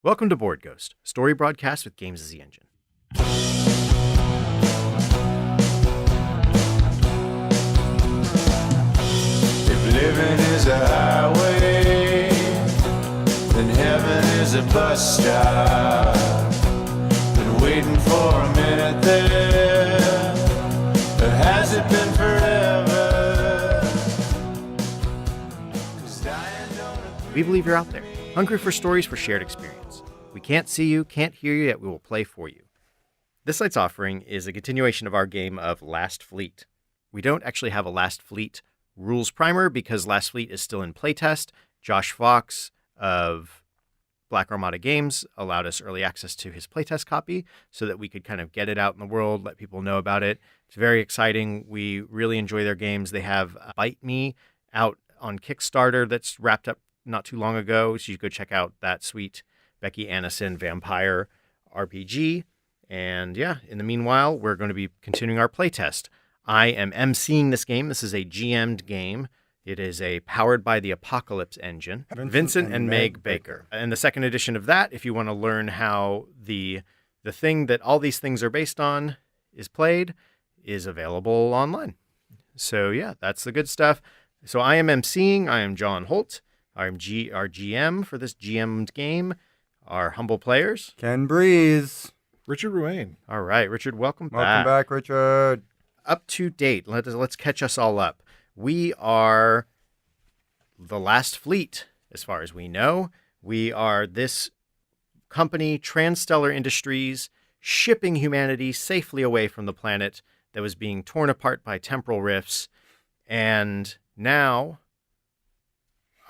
Welcome to Board Ghost, story broadcast with games as the engine. If living is a highway, then heaven is a bus stop. Been waiting for a minute there, or has it been forever? 'Cause dying don't agree. We believe you're out there, hungry for stories for shared experience. We can't see you, can't hear you, yet we will play for you. This night's offering is a continuation of our game of Last Fleet. We don't actually have a Last Fleet rules primer because Last Fleet is still in playtest. Josh Fox of Black Armada Games allowed us early access to his playtest copy so that we could kind of get it out in the world, let people know about it. It's very exciting. We really enjoy their games. They have Bite Me out on Kickstarter that's wrapped up not too long ago, so you go check out that sweet Becky Annison vampire RPG. And yeah, in the meanwhile, we're going to be continuing our playtest. I am emceeing this game. This is a GM'd game. It is a powered by the Apocalypse engine. Vincent and Meg Baker. And the second edition of that, if you want to learn how the thing that all these things are based on is played, is available online. So yeah, that's the good stuff. So I am emceeing. I am John Holt. I am our GM for this GM'd game. Our humble players. Ken Breeze. Richard Ruane. All right, Richard, welcome back. Welcome back, Richard. Up to date. Let's catch us all up. We are the Last Fleet, as far as we know. We are this company, Transstellar Industries, shipping humanity safely away from the planet that was being torn apart by temporal rifts. And now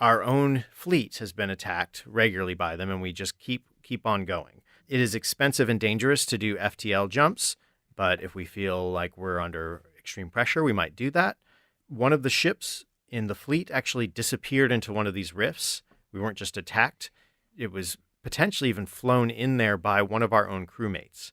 our own fleet has been attacked regularly by them, and we just keep on going. It is expensive and dangerous to do FTL jumps, but if we feel like we're under extreme pressure, we might do that. One of the ships in the fleet actually disappeared into one of these rifts. We weren't just attacked. It was potentially even flown in there by one of our own crewmates.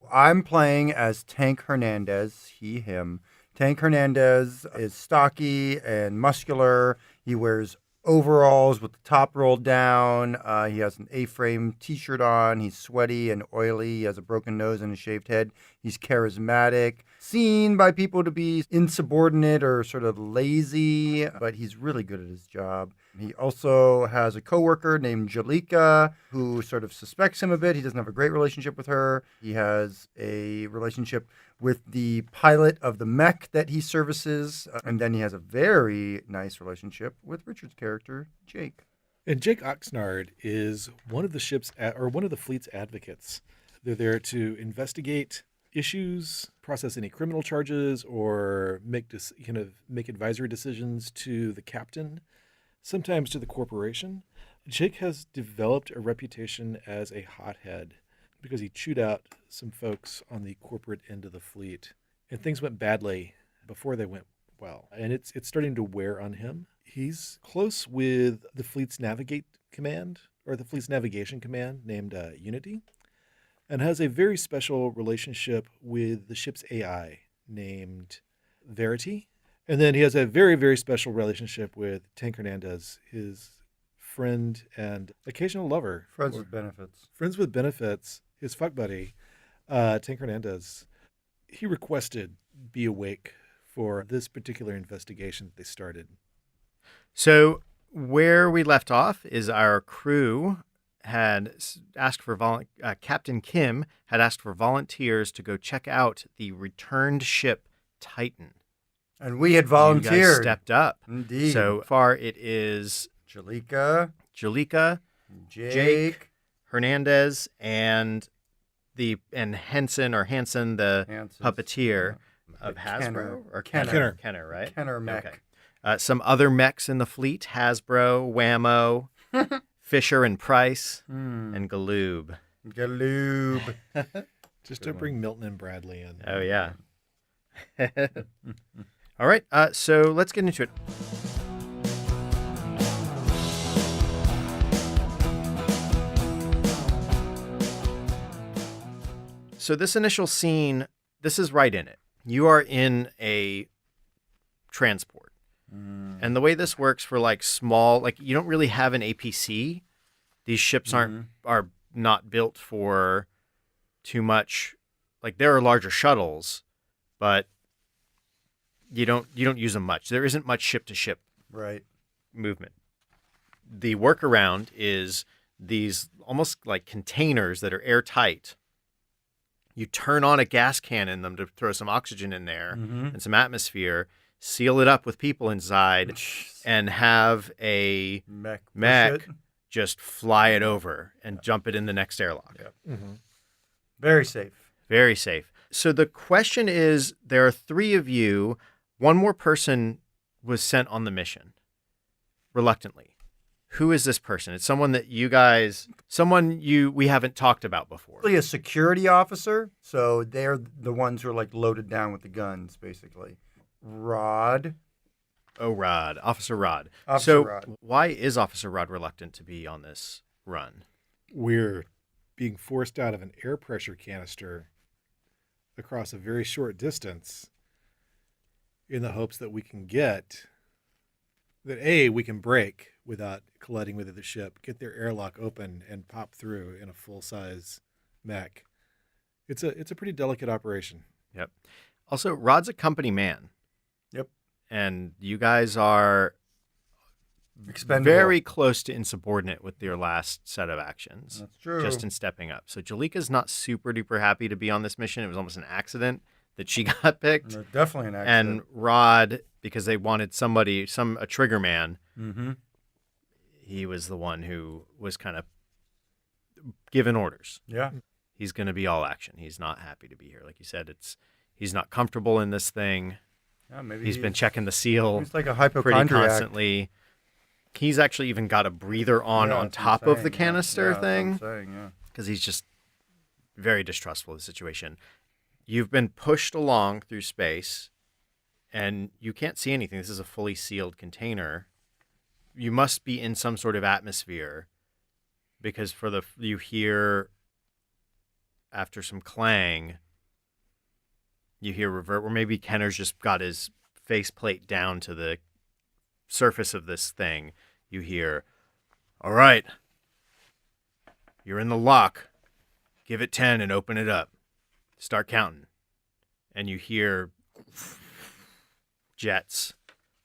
I'm playing as Tank Hernandez, he, him. Tank Hernandez is stocky and muscular. He wears overalls with the top rolled down. He has an A-frame t-shirt on. He's sweaty and oily. He has a broken nose and a shaved head. He's charismatic, seen by people to be insubordinate or sort of lazy, but he's really good at his job. He also has a coworker named Jalika who sort of suspects him a bit. He doesn't have a great relationship with her. He has a relationship with the pilot of the mech that he services. And then he has a very nice relationship with Richard's character, Jake. And Jake Oxnard is one of the one of the fleet's advocates. They're there to investigate issues, process any criminal charges, or make advisory decisions to the captain, sometimes to the corporation. Jake has developed a reputation as a hothead because he chewed out some folks on the corporate end of the fleet, and things went badly before they went well. And it's starting to wear on him. He's close with the fleet's navigation command named Unity, and has a very special relationship with the ship's AI named Verity. And then he has a very, very special relationship with Tank Hernandez, his friend and occasional lover. Friends with benefits. Friends with benefits, his fuck buddy, Tank Hernandez. He requested be awake for this particular investigation that they started. So where we left off is our crew had asked for Captain Kim had asked for volunteers to go check out the returned ship Titan. And we had volunteered. You guys stepped up. Indeed. So far it is Jalika, Jake, Hernandez, and Hansen, the puppeteer of Hasbro. Kenner, right? Kenner mech. Okay. Some other mechs in the fleet: Hasbro, Whammo, Fisher and Price, and Galoob. Just don't bring Milton and Bradley in. Oh, yeah. All right, so let's get into it. So this initial scene, this is right in it. You are in a transport. And the way this works for like small, like you don't really have an APC. These ships are not built for too much. Like, there are larger shuttles, but you don't use them much. There isn't much ship to ship Right. movement. The workaround is these almost like containers that are airtight. You turn on a gas can in them to throw some oxygen in there and some atmosphere, seal it up with people inside, and have a mech just fly it over and jump it in the next airlock. Yep. Very safe. Very safe. So the question is, there are 3 of you. One more person was sent on the mission, reluctantly. Who is this person? It's someone that we haven't talked about before. A security officer, so they're the ones who are like loaded down with the guns, basically. Rod. Oh, Rod. Officer Rod. Officer Rod. Why is Officer Rod reluctant to be on this run? We're being forced out of an air pressure canister across a very short distance in the hopes that we can we can break without colliding with the ship, get their airlock open, and pop through in a full-size mech. It's a pretty delicate operation. Yep. Also, Rod's a company man. Yep. And you guys are Expendable. very close to insubordinate with your last set of actions. That's true. Just in stepping up. So Jalika's not super duper happy to be on this mission. It was almost an accident that she got picked. Definitely an accident. And Rod, because they wanted a trigger man, he was the one who was kind of given orders. Yeah. He's going to be all action. He's not happy to be here. Like you said, he's not comfortable in this thing. Yeah, maybe He's been checking the seal he's like a pretty hypochondriac. constantly. He's actually even got a breather on Yeah, that's top what I'm of the saying, canister yeah, thing, that's what I'm saying, yeah. because he's just very distrustful of the situation. You've been pushed along through space, and you can't see anything. This is a fully sealed container. You must be in some sort of atmosphere, because you hear, after some clang, you hear revert, where maybe Kenner's just got his faceplate down to the surface of this thing. You hear, "All right, you're in the lock. Give it 10 and open it up. Start counting." And you hear jets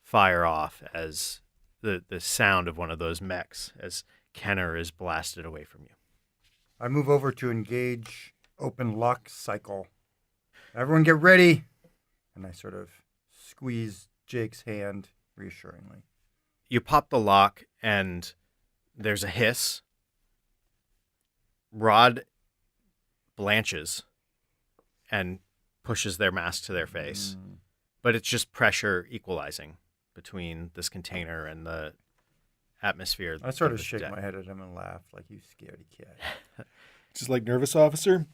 fire off as the sound of one of those mechs as Kenner is blasted away from you. I move over to engage open lock cycle. Everyone get ready. And I sort of squeeze Jake's hand reassuringly. You pop the lock and there's a hiss. Rod blanches and pushes their mask to their face. But it's just pressure equalizing between this container and the atmosphere. I sort of this shake deck. my head at him and laugh like, you scaredy cat. Just like nervous officer.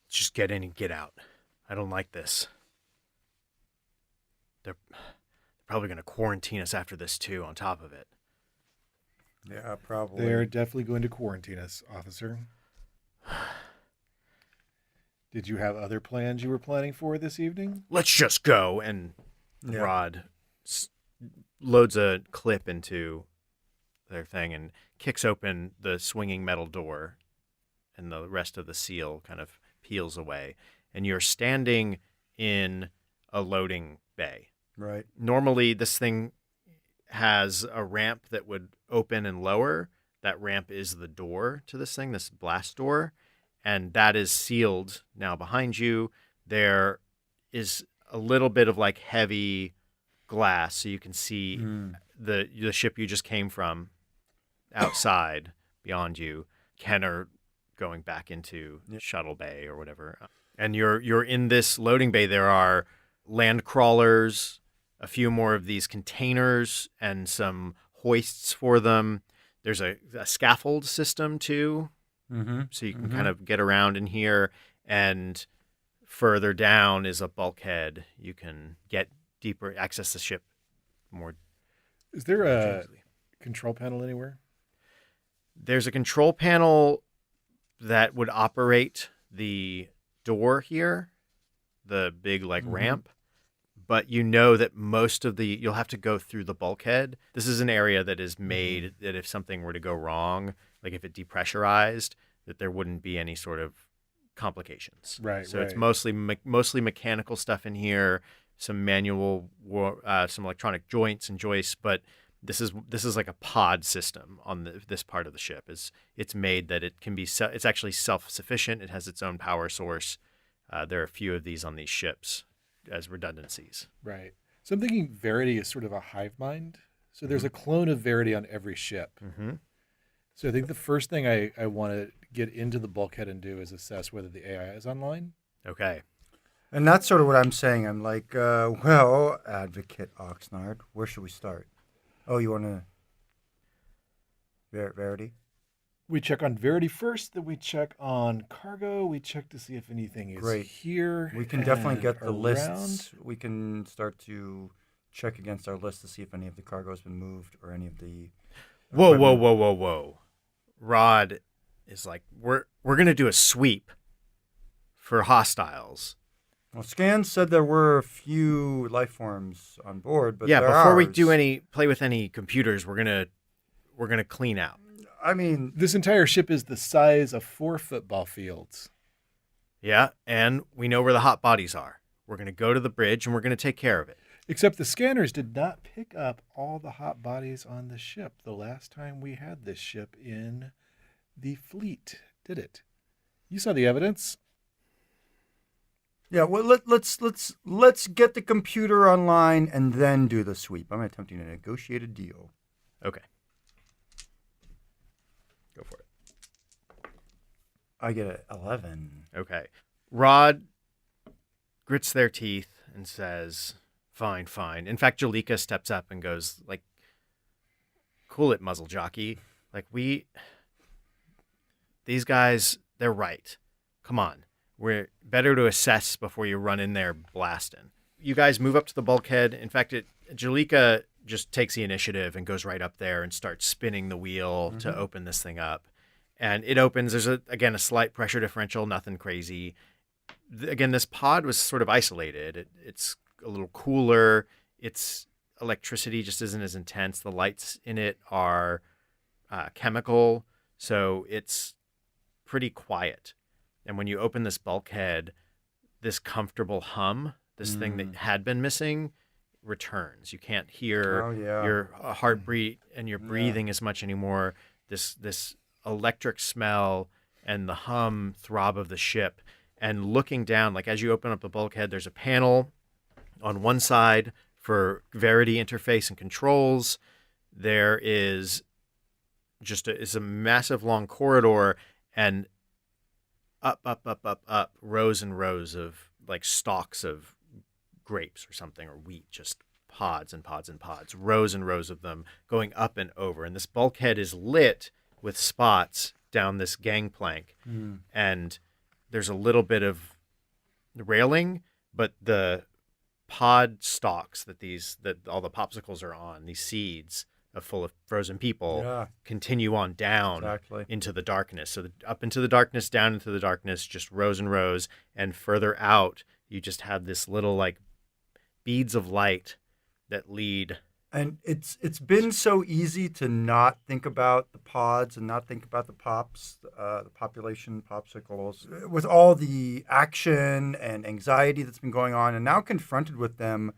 Just get in and get out. I don't like this. They're probably going to quarantine us after this too, on top of it. Yeah, probably. They're definitely going to quarantine us, officer. Did you have other plans you were planning for this evening? Let's just go. And Yeah. Rod loads a clip into their thing and kicks open the swinging metal door, and the rest of the seal kind of peels away. And you're standing in a loading bay. Right. Normally, this thing has a ramp that would open and lower. That ramp is the door to this thing, this blast door, and that is sealed now behind you. There is a little bit of like heavy glass, so you can see the ship you just came from outside beyond you. Kenner going back into shuttle bay or whatever, and you're in this loading bay. There are land crawlers, a few more of these containers, and some hoists for them. There's a scaffold system too, so you can kind of get around in here. And further down is a bulkhead. You can get deeper, access the ship more. Is there a control panel anywhere? There's a control panel that would operate the door here, the big ramp, but you know that most of you'll have to go through the bulkhead. This is an area that is made that if something were to go wrong, like if it depressurized, that there wouldn't be any sort of complications. Right. So it's mostly mechanical stuff in here, some manual, some electronic joints and joists, but this is like a pod system on this part of the ship. It's made that it can be it's actually self-sufficient. It has its own power source. There are a few of these on these ships as redundancies. Right. So I'm thinking Verity is sort of a hive mind. So there's a clone of Verity on every ship. Mm-hmm. So I think the first thing I want to get into the bulkhead and do is assess whether the AI is online. Okay. And that's sort of what I'm saying. I'm like, well, Advocate Oxnard, where should we start? Oh, you want to... Verity? We check on Verity first, then we check on cargo. We check to see if anything is Great. here. We can definitely get the around. lists. We can start to check against our list to see if any of the cargo has been moved or any of the... Whoa. Rod is like, we're going to do a sweep for hostiles. Well, Scan said there were a few life forms on board, but yeah, they're before we ours. do play with any computers, we're gonna clean out. I mean, This entire ship is the size of 4 football fields. Yeah, and we know where the hot bodies are. We're gonna go to the bridge and we're gonna take care of it. Except the scanners did not pick up all the hot bodies on the ship the last time we had this ship in the fleet, did it? You saw the evidence. yeah. Well, let's get the computer online and then do the sweep. I'm attempting a negotiated deal. Okay. Go for it. I get an 11. Okay. Rod grits their teeth and says, fine. In fact, Jalika steps up and goes, like, cool it, muzzle jockey. Like, these guys, they're right. Come on. We're better to assess before you run in there blasting. You guys move up to the bulkhead. In fact, Jalika just takes the initiative and goes right up there and starts spinning the wheel to open this thing up. And it opens. There's, again, a slight pressure differential, nothing crazy. Again, this pod was sort of isolated. It's a little cooler. Its electricity just isn't as intense. The lights in it are chemical, so it's pretty quiet. And when you open this bulkhead, this comfortable hum, this thing that had been missing, returns. You can't hear your heartbeat and your breathing as much anymore. This electric smell and the hum throb of the ship. And looking down, like as you open up the bulkhead, there's a panel on one side for Verity interface and controls. There is just a massive long corridor, and up, rows and rows of like stalks of grapes or something, or wheat, just pods and pods and pods, rows and rows of them going up and over. And this bulkhead is lit with spots down this gangplank. And there's a little bit of railing, but the pod stalks that all the popsicles are on, these seeds full of frozen people, continue on down into the darkness. So up into the darkness, down into the darkness, just rows and rows. And further out, you just have this little like beads of light that lead. And it's been so easy to not think about the pods and not think about the pops, the population popsicles, with all the action and anxiety that's been going on. And now confronted with them,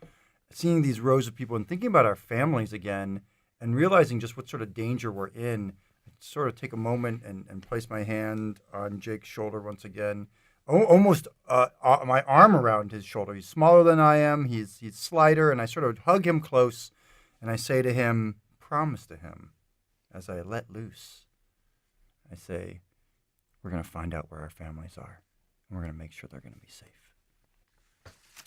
seeing these rows of people and thinking about our families again and realizing just what sort of danger we're in, I sort of take a moment and place my hand on Jake's shoulder once again. Almost my arm around his shoulder. He's smaller than I am. He's slighter, and I sort of hug him close, and I say to him, promise to him, as I let loose. I say, we're going to find out where our families are, and we're going to make sure they're going to be safe.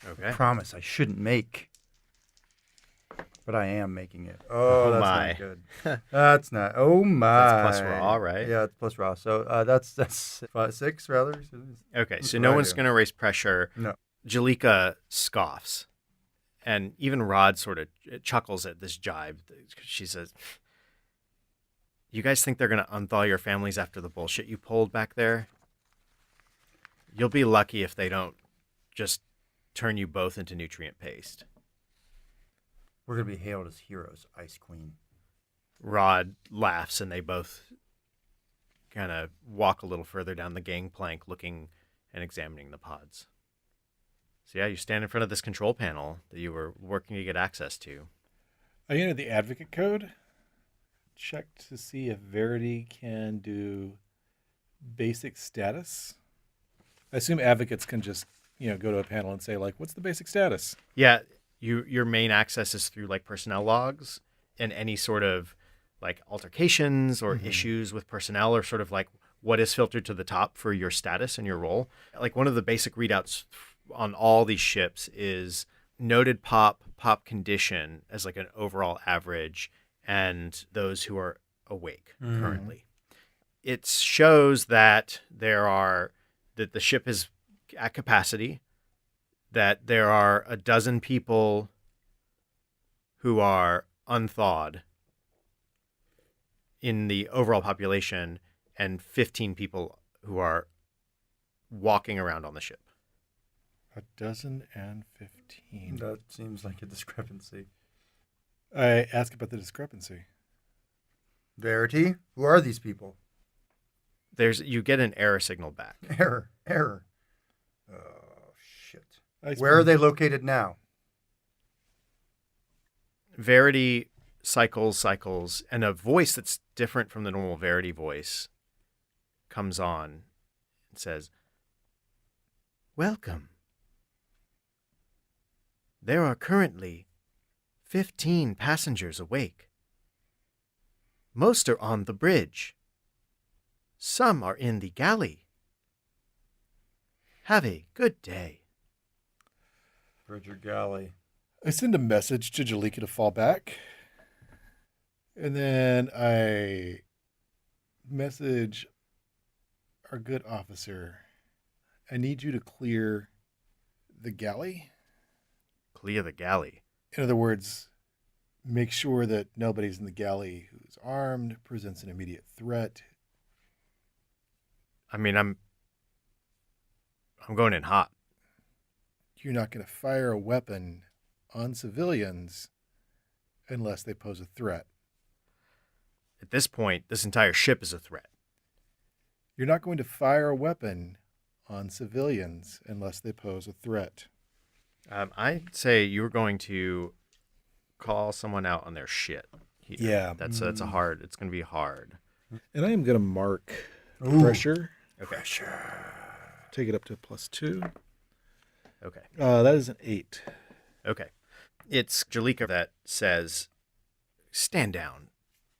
Okay. Promise I shouldn't make, but I am making it. Oh, that's my. not good. That's not. Oh my. That's plus raw, right? Yeah, it's plus raw. So that's 6 rather. Okay, That's so what no I one's do. going to raise pressure. No. Jalika scoffs, and even Rod sort of chuckles at this jibe. She says, you guys think they're going to unthaw your families after the bullshit you pulled back there? You'll be lucky if they don't just turn you both into nutrient paste. We're going to be hailed as heroes, Ice Queen. Rod laughs, and they both kind of walk a little further down the gangplank, looking and examining the pods. So yeah, you stand in front of this control panel that you were working to get access to. I entered the advocate code, checked to see if Verity can do basic status. I assume advocates can just, go to a panel and say, like, what's the basic status? Yeah, your main access is through like personnel logs and any sort of like altercations or issues with personnel, or sort of like what is filtered to the top for your status and your role. Like one of the basic readouts on all these ships is noted pop condition as like an overall average, and those who are awake currently. It shows that that the ship is at capacity, that there are a dozen people who are unthawed in the overall population, and 15 people who are walking around on the ship. 1,015. That seems like a discrepancy. I ask about the discrepancy. Verity, who are these people? You get an error signal back. Error. Oh, shit. Ice Where are Queen. they located now? Verity cycles, and a voice that's different from the normal Verity voice comes on and says, "Welcome. There are currently 15 passengers awake. Most are on the bridge. Some are in the galley. Have a good day." Bridger Galley. I send a message to Jalika to fall back. And then I message our good officer. I need you to clear the galley. Clear the galley. In other words, make sure that nobody's in the galley who's armed, presents an immediate threat. I mean, I'm going in hot. You're not going to fire a weapon on civilians unless they pose a threat. At this point, this entire ship is a threat. You're not going to fire a weapon on civilians unless they pose a threat. I'd say you're going to call someone out on their shit here. Yeah. It's going to be hard. And I am going to mark Ooh. pressure. Okay. Take it up to +2. Okay. That is an 8. Okay. It's Jalika that says, "Stand down,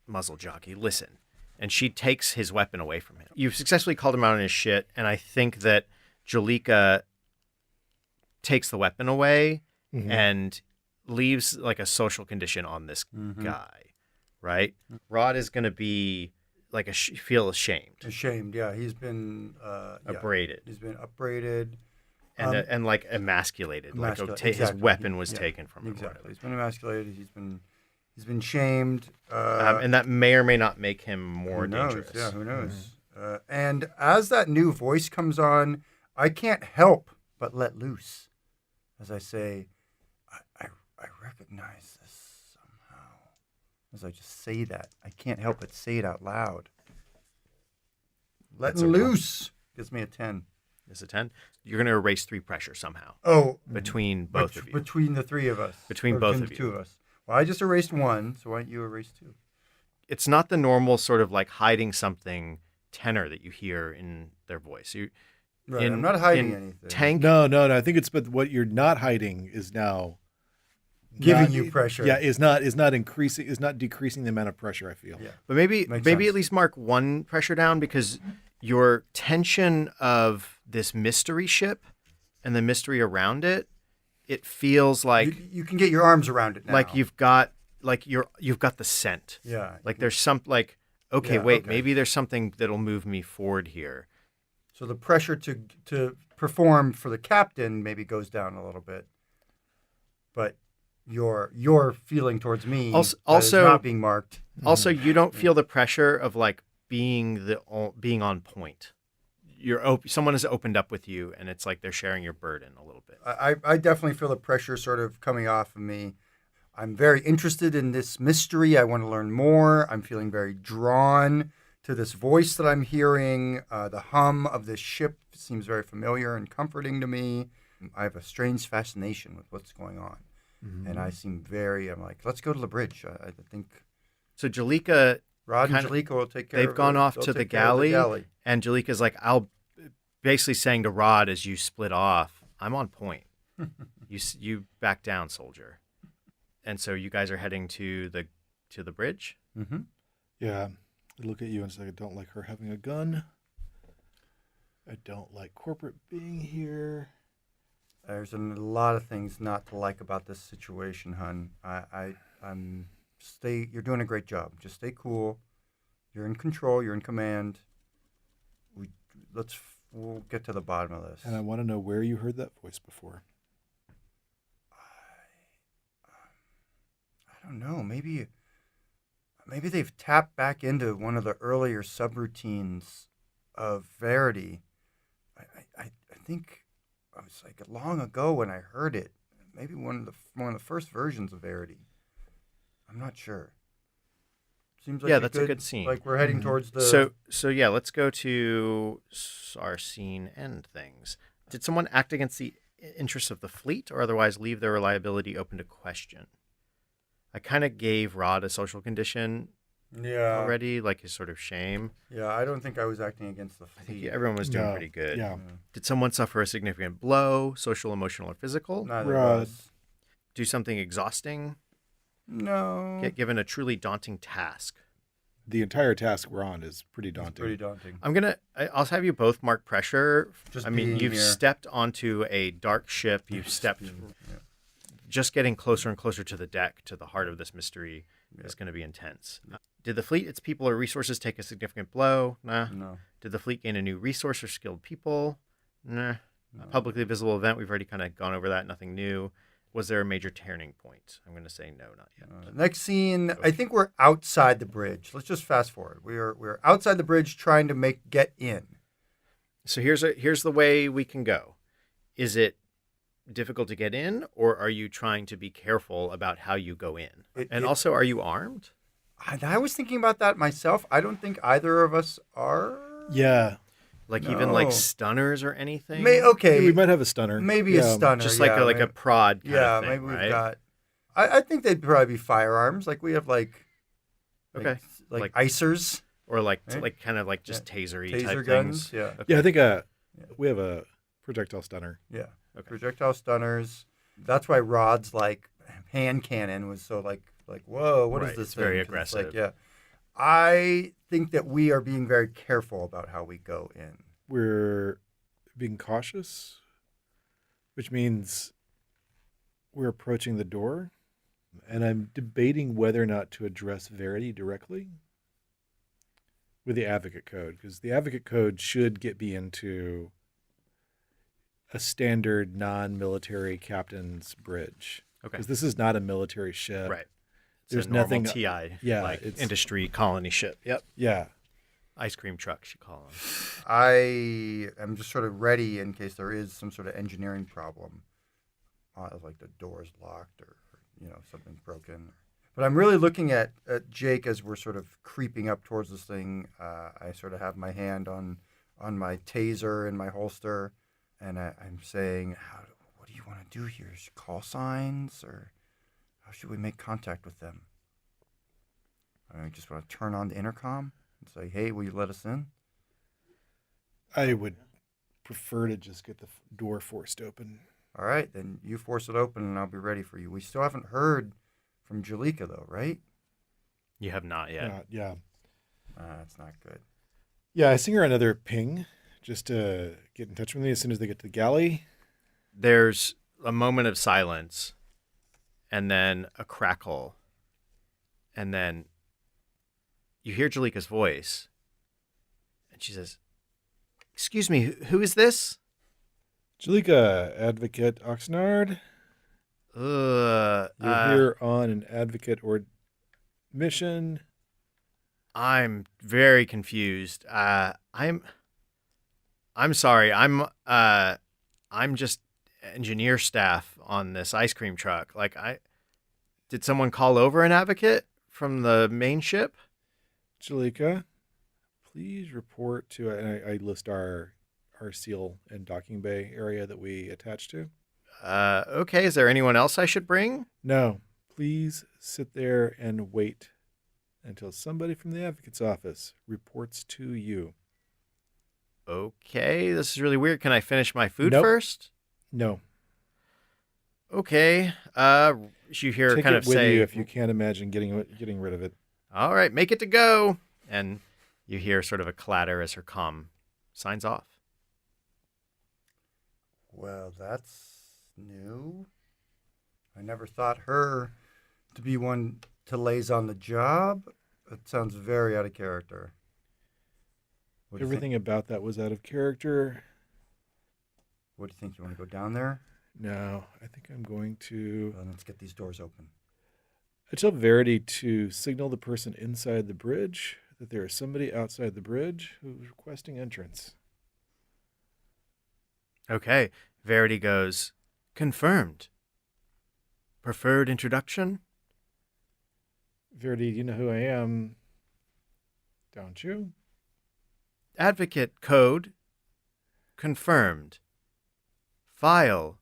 muzzle jockey, listen." And she takes his weapon away from him. You've successfully called him out on his shit, and I think that Jalika takes the weapon away and leaves like a social condition on this guy, right? Rod is going to be like feel ashamed. Ashamed, yeah. He's been Upbraided. He's been upbraided. And like emasculated. Like his exactly. weapon was taken from him. Exactly. He's been emasculated. He's been shamed. And that may or may not make him more who knows? dangerous. Yeah, who knows? And as that new voice comes on, I can't help but let loose. As I say, I recognize this somehow. As I just say that, I can't help but say it out loud. Let loose gives me a 10. It's a 10. You're going to erase 3 pressure somehow. Oh, Between both of you. Between the three of us. Between Or both between of the you. two of us. Well, I just erased 1, so why don't you erase 2? It's not the normal sort of like hiding something tenor that you hear in their voice. Right, I'm not hiding in anything. Tank, No. I think but what you're not hiding is now Giving you pressure. Yeah, is not decreasing the amount of pressure, I feel. Yeah. but maybe Makes at sense. least mark 1 pressure down, because your tension of this mystery ship and the mystery around it, it feels like You can get your arms around it now. like you've got the scent. Yeah. Like there's some like okay, Yeah, wait, okay. maybe there's something that'll move me forward here. So the pressure to perform for the captain maybe goes down a little bit, but your feeling towards me Also- that is also- not being marked. Also, you don't feel the pressure of like being on point. Someone has opened up with you, and it's like they're sharing your burden a little bit. I definitely feel the pressure sort of coming off of me. I'm very interested in this mystery. I want to learn more. I'm feeling very drawn to this voice that I'm hearing. The hum of this ship seems very familiar and comforting to me. I have a strange fascination with what's going on. And I'm like, let's go to the bridge. I think So Jalika, Rod and kinda- Jalika will take care of it. they've gone off They'll to the take care of galley, and Jalika's like, I'll basically saying to Rod as you split off, I'm on point. You back down, soldier. And so you guys are heading to the bridge. Mm-hmm. Yeah. I look at you and say, I don't like her having a gun. I don't like corporate being here. There's a lot of things not to like about this situation, hun. You're doing a great job. Just stay cool. You're in control. You're in command. We'll get to the bottom of this. And I want to know where you heard that voice before. I don't know. Maybe they've tapped back into one of the earlier subroutines of Verity. I think I was like long ago when I heard it. Maybe one of the first versions of Verity. I'm not sure. Seems like That's a good scene. Like we're heading towards the. So yeah, let's go to our scene end things. Did someone act against the interests of the fleet, or otherwise leave their reliability open to question? I kind of gave Rod a social condition already, like his sort of shame. Yeah, I don't think I was acting against the I think fleet. everyone was doing No, pretty good. yeah. Did someone suffer a significant blow, social, emotional, or physical? Neither Rod. of us. Do something exhausting? No. Get given a truly daunting task? The entire task we're on is pretty It's daunting. pretty daunting. I'll have you both mark pressure. Just I mean, being you've here. stepped onto a dark ship. You've stepped, just getting closer and closer to the deck, to the heart of this mystery is going to be intense. Did the fleet, its people, or resources take a significant blow? Nah. No. Did the fleet gain a new resource or skilled people? Nah. A publicly visible event, we've already kind of gone over that, nothing new. Was there a major turning point? I'm going to say no, not yet. Next scene, I think we're outside the bridge. Let's just fast forward. We're outside the bridge trying to get in. So here's the way we can go. Is it difficult to get in, or are you trying to be careful about how you go in? Also, are you armed? I was thinking about that myself. I don't think either of us are. Yeah. Like even No. like stunners or anything? Okay, We might have a stunner. maybe a Yeah. stunner. Just like yeah, a prod kind yeah, of thing, maybe right? we've got. I think they'd probably be firearms. Like we have like Okay. like icers, Or like Right? like kind of like just tasery taser type guns. things. Yeah, Yeah, I think we have a projectile stunner. yeah. Okay. Projectile stunners. That's why Rod's like hand cannon was so like whoa, what is Right, this? it's very thing? 'Cause it's aggressive. yeah, I think that we are being very careful about how we go in. We're being cautious, which means we're approaching the door, and I'm debating whether or not to address Verity directly with the Advocate Code, because the Advocate Code should get me into a standard non-military captain's bridge. Okay. Because this is not a military ship. Right. It's There's a normal nothing- TI, yeah, like it's- industry colony ship. Yep. Yeah. Ice cream trucks, you call them. I am just sort of ready in case there is some sort of engineering problem, like the door's locked or something's broken. But I'm really looking at Jake as we're sort of creeping up towards this thing. I sort of have my hand on my taser in my holster, and I'm saying, what do you want to do here? Call signs, or how should we make contact with them? I just want to turn on the intercom and say, hey, will you let us in? I would prefer to just get the door forced open. All right, then you force it open and I'll be ready for you. We still haven't heard from Jalika, though, right? You have not yet. Yeah. That's not good. Yeah, I sing her another ping just to get in touch with me as soon as they get to the galley. There's a moment of silence, and then a crackle, and then you hear Jalika's voice, and she says, "Excuse me, who is this?" Jalika, Advocate Oxnard. You're here on an Advocate or mission. I'm very confused. I'm sorry. I'm just engineer staff on this ice cream truck. Like Did someone call over an advocate from the main ship? Jalika, please report to, and I list our seal and docking bay area that we attach to. Okay, is there anyone else I should bring? No, please sit there and wait until somebody from the advocate's office reports to you. Okay, this is really weird. Can I finish my food Nope. first? No. Okay. You hear Take kind it of with say, you if you can't imagine getting rid of it. all right, make it to go. And you hear sort of a clatter as her comm signs off. Well, that's new. I never thought her to be one to laze on the job. That sounds very out of character. What do you think? Everything about that was out of character. What do you think? You want to go down there? No, I think I'm going to... Well, let's get these doors open. I tell Verity to signal the person inside the bridge that there is somebody outside the bridge who's requesting entrance. Okay. Verity goes, confirmed. Preferred introduction? Verity, you know who I am, don't you? Advocate code. Confirmed. File.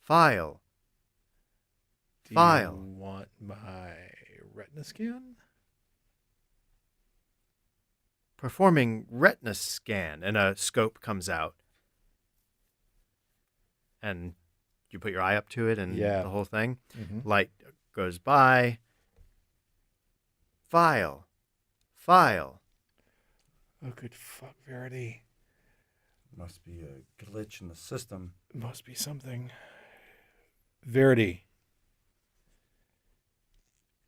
File. Do File. you want my retina scan? Performing retina scan, and a scope comes out. And you put your eye up to it and Yeah. the whole thing. Mm-hmm. Light goes by. File. File. Oh, good fuck, Verity. Must be a glitch in the system. Must be something. Verity.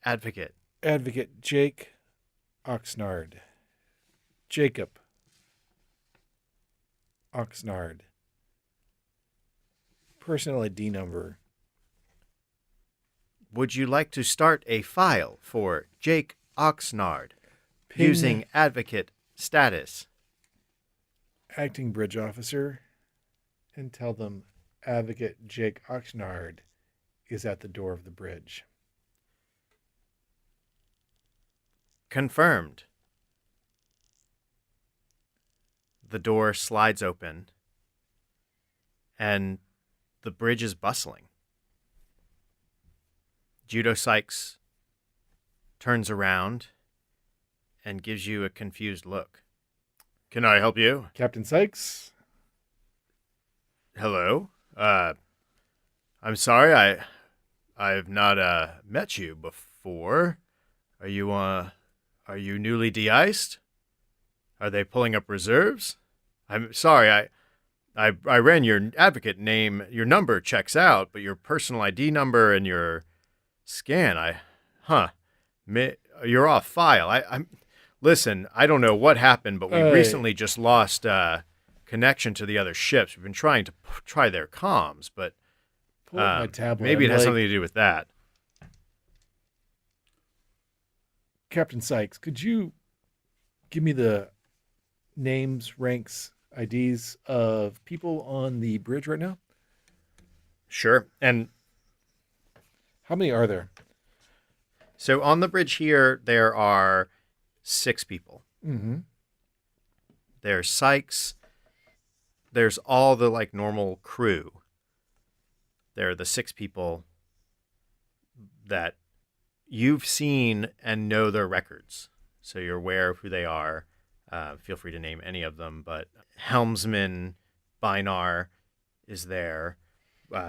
Advocate. Advocate Jake Oxnard. Jacob Oxnard. Personal ID number. Would you like to start a file for Jake Oxnard Ping. using advocate status? Acting bridge officer, and tell them Advocate Jake Oxnard is at the door of the bridge. Confirmed. The door slides open, and the bridge is bustling. Judo Sykes turns around and gives you a confused look. Can I help you? Captain Sykes, Hello. I'm sorry, I've not met you before. Are you newly de-iced? Are they pulling up reserves? I'm sorry, I ran your advocate name. Your number checks out, but your personal ID number and your scan, you're off file. Listen, I don't know what happened, but we Hey. recently just lost connection to the other ships. We've been trying to try their comms, but pull up my tablet. maybe it I'm has like, something to do with that. Captain Sykes, could you give me the names, ranks, IDs of people on the bridge right now? Sure. And How many are there? so on the bridge here, there are 6 people. Mm-hmm. There's Sykes. There's all the like normal crew. There are the 6 people that you've seen and know their records. So you're aware of who they are. Feel free to name any of them, but Helmsman Binar is there,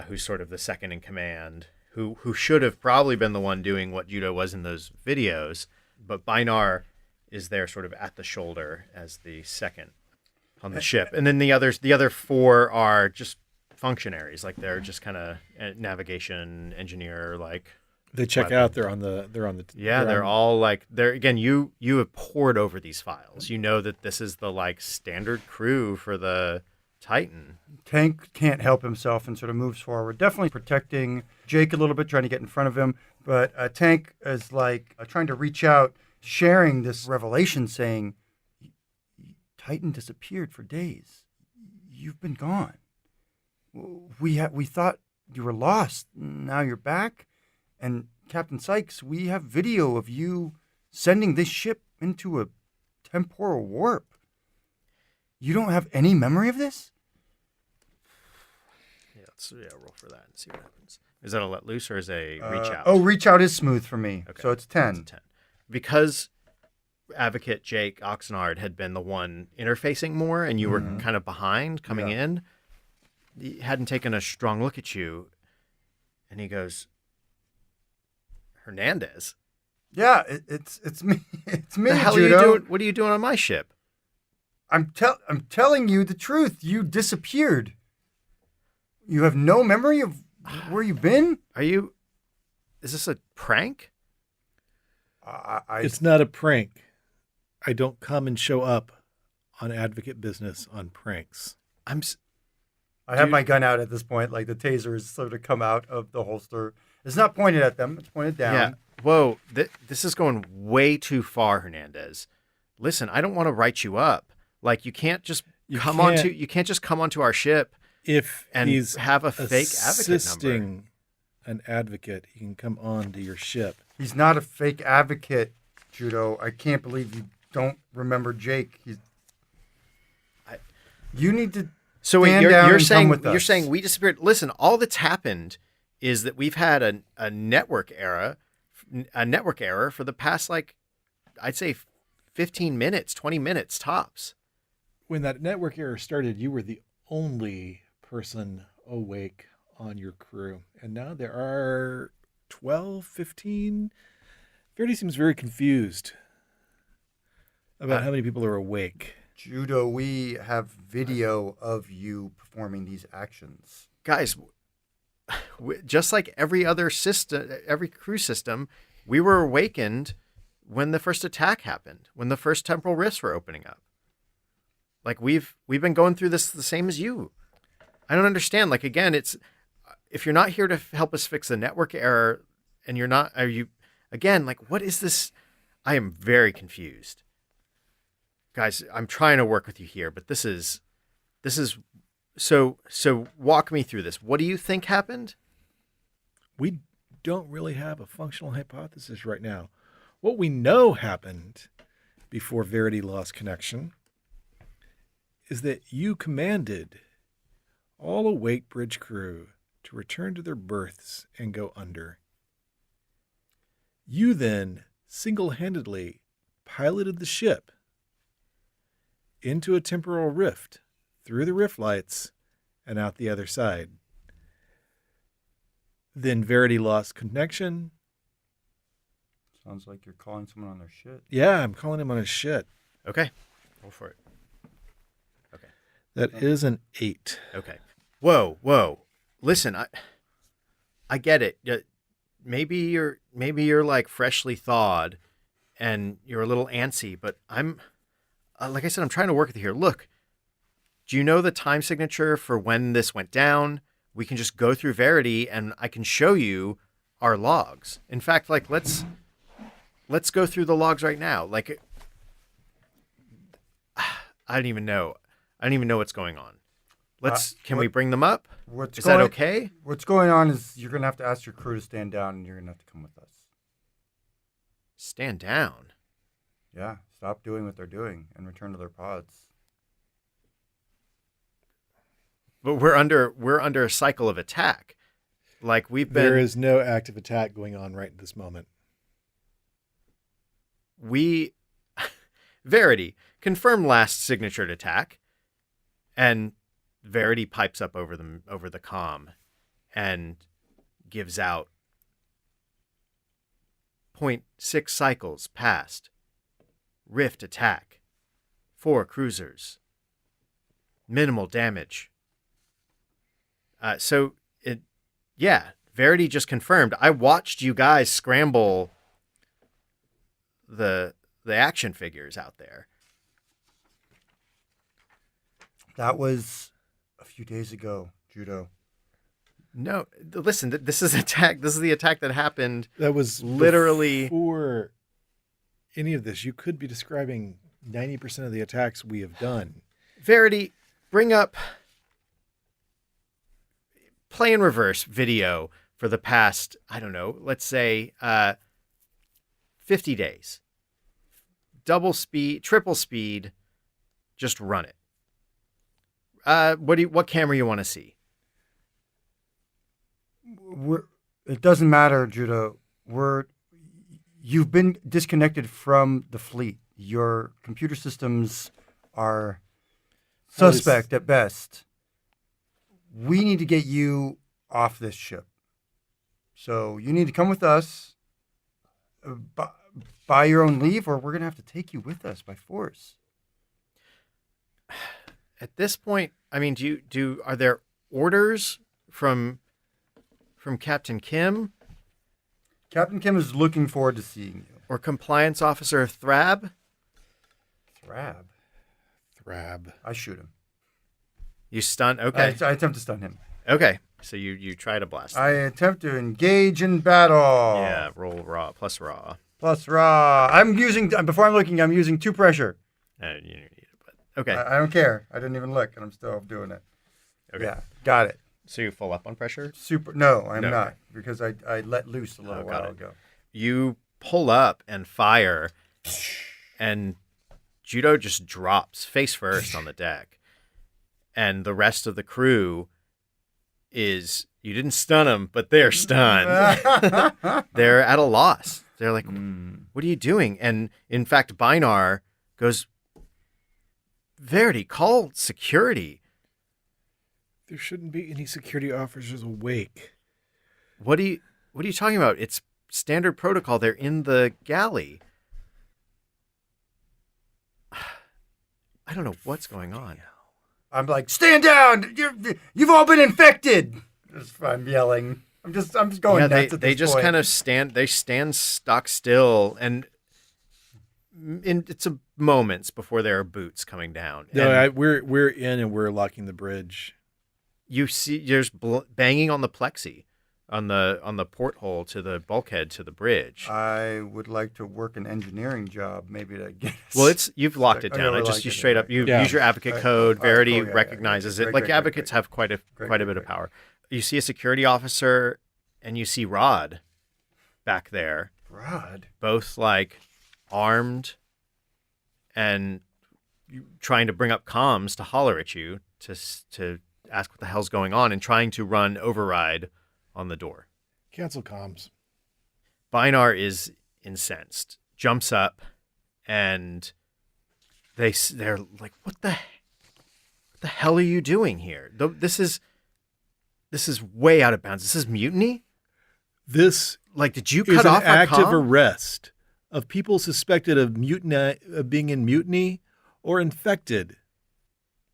who's sort of the second in command, who should have probably been the one doing what Judo was in those videos, but Binar is there sort of at the shoulder as the second on the ship. And then the other 4 are just functionaries, like they're just kind of navigation engineer, like They check Weapon. out. They're on the. yeah, they're all like they're again. You have poured over these files. You know that this is the like standard crew for the Titan. Tank can't help himself and sort of moves forward, definitely protecting Jake a little bit, trying to get in front of him. But Tank is like trying to reach out, sharing this revelation, saying, Titan disappeared for days. You've been gone. We thought you were lost. Now you're back. And Captain Sykes, we have video of you sending this ship into a temporal warp. You don't have any memory of this? Yeah, let's roll for that and see what happens. Is that a let loose or is a reach out? Oh, reach out is smooth for me. Okay. So it's 10. It's a 10. Because Advocate Jake Oxnard had been the one interfacing more and you were kind of behind coming in, he hadn't taken a strong look at you, and he goes, Hernandez? Yeah, it's me. It's me, The hell Judo. are you doing? What are you doing on my ship? I'm telling you the truth. You disappeared. You have no memory of where you've been? Is this a prank? It's not a prank. I don't come and show up on Advocate business on pranks. I have my gun out at this point. Like the taser is sort of come out of the holster. It's not pointed at them. It's pointed down. Yeah. Whoa, this is going way too far, Hernandez. Listen, I don't want to write you up. Like you can't just come onto our ship If and he's have a fake advocate number. assisting an advocate, he can come on to your ship. He's not a fake advocate, Judo. I can't believe you don't remember Jake. You need to So stand you're, down you're and saying come with you're us. saying we disappeared. Listen, all that's happened is that we've had a network error for the past I'd say 15 minutes, 20 minutes tops. When that network error started, you were the only person awake on your crew. And now there are 12, 15. Verity seems very confused about how many people are awake. Judo, we have video of you performing these actions. Guys, just like every other system, every crew system, we were awakened when the first attack happened, when the first temporal rifts were opening up. Like we've been going through this the same as you. I don't understand. Like again, it's if you're not here to help us fix the network error, and what is this? I am very confused, guys. I'm trying to work with you here, but this is so walk me through this. What do you think happened? We don't really have a functional hypothesis right now. What we know happened before Verity lost connection is that you commanded all awake bridge crew to return to their berths and go under. You then single-handedly piloted the ship into a temporal rift, through the rift lights, and out the other side. Then Verity lost connection. Sounds like you're calling someone on their shit. Yeah, I'm calling him on his shit. Okay, go for it. Okay. That is an 8. Okay. Whoa. Listen, I get it. Maybe you're like freshly thawed and you're a little antsy, but I'm like I said, I'm trying to work with you here. Look, do you know the time signature for when this went down? We can just go through Verity and I can show you our logs. In fact, like let's go through the logs right now. Like I don't even know what's going on. Can we bring them up? Is that okay? What's going on is you're going to have to ask your crew to stand down and you're going to have to come with us. Stand down. Yeah, stop doing what they're doing and return to their pods. But we're under a cycle of attack. Like There is no active attack going on right at this moment. Verity, confirm last signatured attack, and Verity pipes up over the comm and gives out 0.6 cycles past. Rift attack. 4 cruisers. Minimal damage. Verity just confirmed. I watched you guys scramble the action figures out there. That was a few days ago, Judo. No, listen, this is attack. This is the attack that happened. That was literally before any of this. You could be describing 90% of the attacks we have done. Verity, bring up play in reverse video for the past, I don't know, let's say 50 days. Double speed, triple speed, just run it. What camera you want to see? It doesn't matter, Judah. You've been disconnected from the fleet. Your computer systems are suspect at best. We need to get you off this ship. So you need to come with us by your own leave, or we're going to have to take you with us by force. At this point, I mean, are there orders from Captain Kim Captain Kim is looking forward to seeing you. or Compliance Officer Thrab? Thrab. I shoot him. You stun? Okay. I attempt to stun him. Okay. So you try to blast him. I attempt to engage in battle. Yeah, roll raw, plus raw. Plus raw. Before I'm looking, I'm using 2 pressure. You don't need it, but okay. I don't care. I didn't even look, and I'm still doing it. Okay. Yeah, got it. So you full up on pressure? No, I'm No. not, because I let loose a little while ago. You pull up and fire, and Judo just drops face first on the deck. And the rest of the crew you didn't stun them, but they're stunned. They're at a loss. They're like, what are you doing? And in fact, Beinar goes, Verity, call security. There shouldn't be any security officers awake. What are you talking about? It's standard protocol. They're in the galley. I don't know what's going on. I'm like, stand down! You've all been infected. I'm yelling. I'm just going nuts at they this just point. kind of stand stock still, and it's a moments before there are boots coming down. No, And we're in and we're locking the bridge. you see there's banging on the plexi on the porthole to the bulkhead to the bridge. I would like to work an engineering job, maybe to get us. Well, you've locked it Oh, down. yeah, I we just locked you it, straight right. up you Yeah. use your advocate Right. code. Oh, Verity cool, yeah, recognizes yeah. it. Great, Like great, advocates great. have quite a bit of power. You see a security officer, and you see Rod back there, Rod. both like armed and trying to bring up comms to holler at you to ask what the hell's going on, and trying to run override on the door. Cancel comms. Beinar is incensed, jumps up, and they're like, "What the hell are you doing here? This is way out of bounds. This is mutiny. This Like, did you is cut an off our active comm? arrest of people suspected of being in mutiny or infected.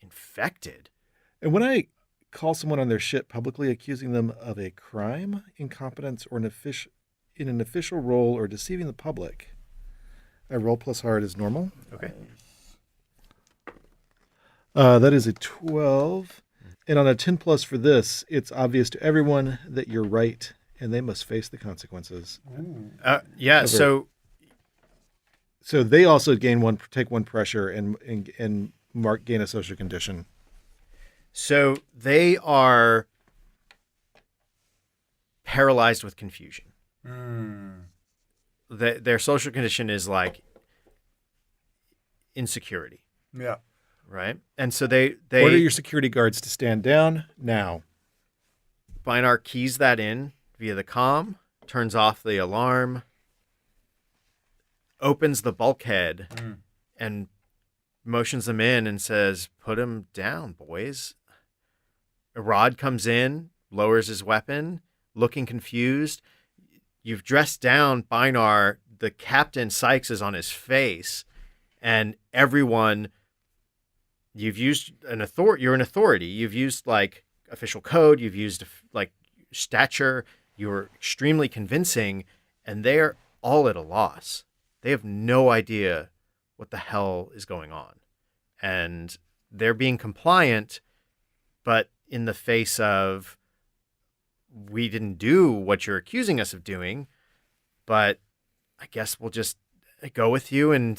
Infected? And when I call someone on their ship publicly accusing them of a crime, incompetence, or in an official role or deceiving the public, I roll plus hard as normal. Okay. That is a 12. And on a 10 plus for this, it's obvious to everyone that you're right and they must face the consequences. Yeah. Over. So So they also take one pressure and gain a social condition. So they are paralyzed with confusion. Their social condition is like insecurity, Yeah. right? And so they Order your security guards to stand down now. Beinar keys that in via the comm, turns off the alarm, opens the bulkhead, and motions them in and says, "Put him down, boys." Rod comes in, lowers his weapon, looking confused. You've dressed down Beinar. The Captain Sykes is on his face, and everyone. You've used an authority. You're an authority. You've used like official code. You've used like stature. You're extremely convincing, and they're all at a loss. They have no idea what the hell is going on, and they're being compliant, but in the face of, we didn't do what you're accusing us of doing, but I guess we'll just go with you and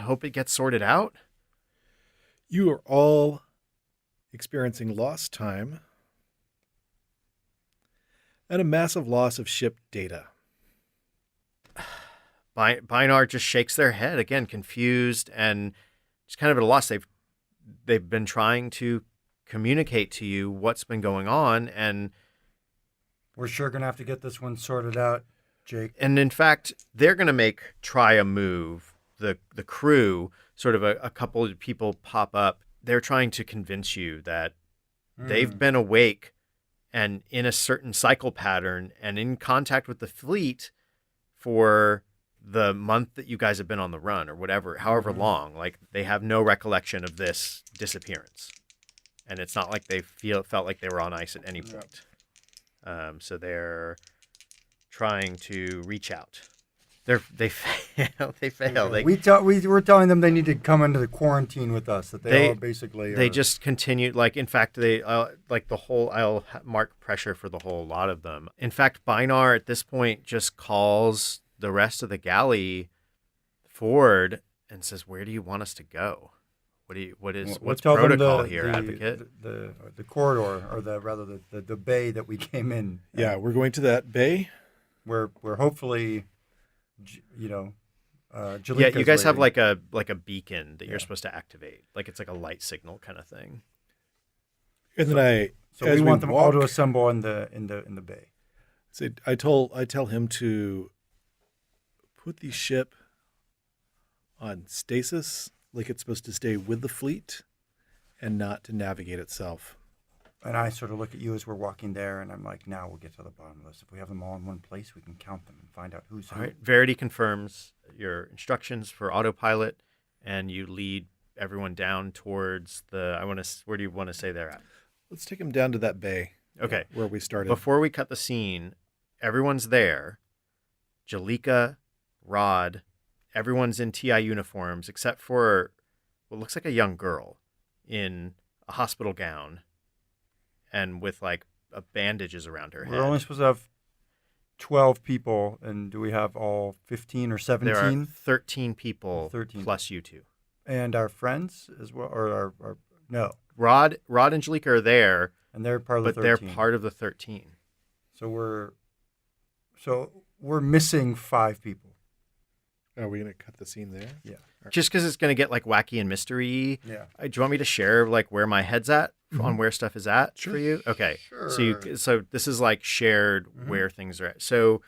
hope it gets sorted out. You are all experiencing lost time. And a massive loss of ship data. Bynard just shakes their head again, confused and just kind of at a loss. They've been trying to communicate to you what's been going on, and We're sure going to have to get this one sorted out, Jake. And in fact, they're going to try a move. The crew, sort of a couple of people pop up. They're trying to convince you that they've been awake and in a certain cycle pattern and in contact with the fleet for the month that you guys have been on the run or whatever, however long. Like, they have no recollection of this disappearance. And it's not like they felt like they were on ice at any point. So they're trying to reach out. They fail. They fail. We were telling them they need to come into the quarantine with us. That they all basically. They just continued. Like, in fact, they like the whole. I'll mark pressure for the whole lot of them. In fact, Bynar at this point just calls the rest of the galley forward and says, "Where do you want us to go? What's protocol here, Advocate?" The corridor, or the bay that we came in. Yeah, we're going to that bay. We're hopefully, Jalika's yeah, you guys have waiting. like a beacon that you're supposed to activate. Like, it's like a light signal kind of thing. And then So we want them all to assemble in the bay. So I tell him to put the ship on stasis, like it's supposed to stay with the fleet, and not to navigate itself. And I sort of look at you as we're walking there, and I'm like, now we'll get to the bottom of this. If we have them all in one place, we can count them and find out who's who. All right. Verity confirms your instructions for autopilot, and you lead everyone down towards where do you want to say they're at? Let's take him down to that bay. Okay. Where we started. Before we cut the scene, everyone's there. Jalika, Rod, everyone's in TI uniforms except for what looks like a young girl in a hospital gown and with like bandages around her head. We're only supposed to have 12 people, and do we have all 15 or 17? There are 13 people 13. plus you two. And our friends as well, or our no. Rod and Jalika are there, And they're part of the but 13. they're part of the 13. So we're missing 5 people. Are we going to cut the scene there? Yeah. Just because it's going to get like wacky and mystery. Yeah. Do you want me to share like where my head's at on where stuff is at for you? Okay. Sure. So this is like shared where things are at. So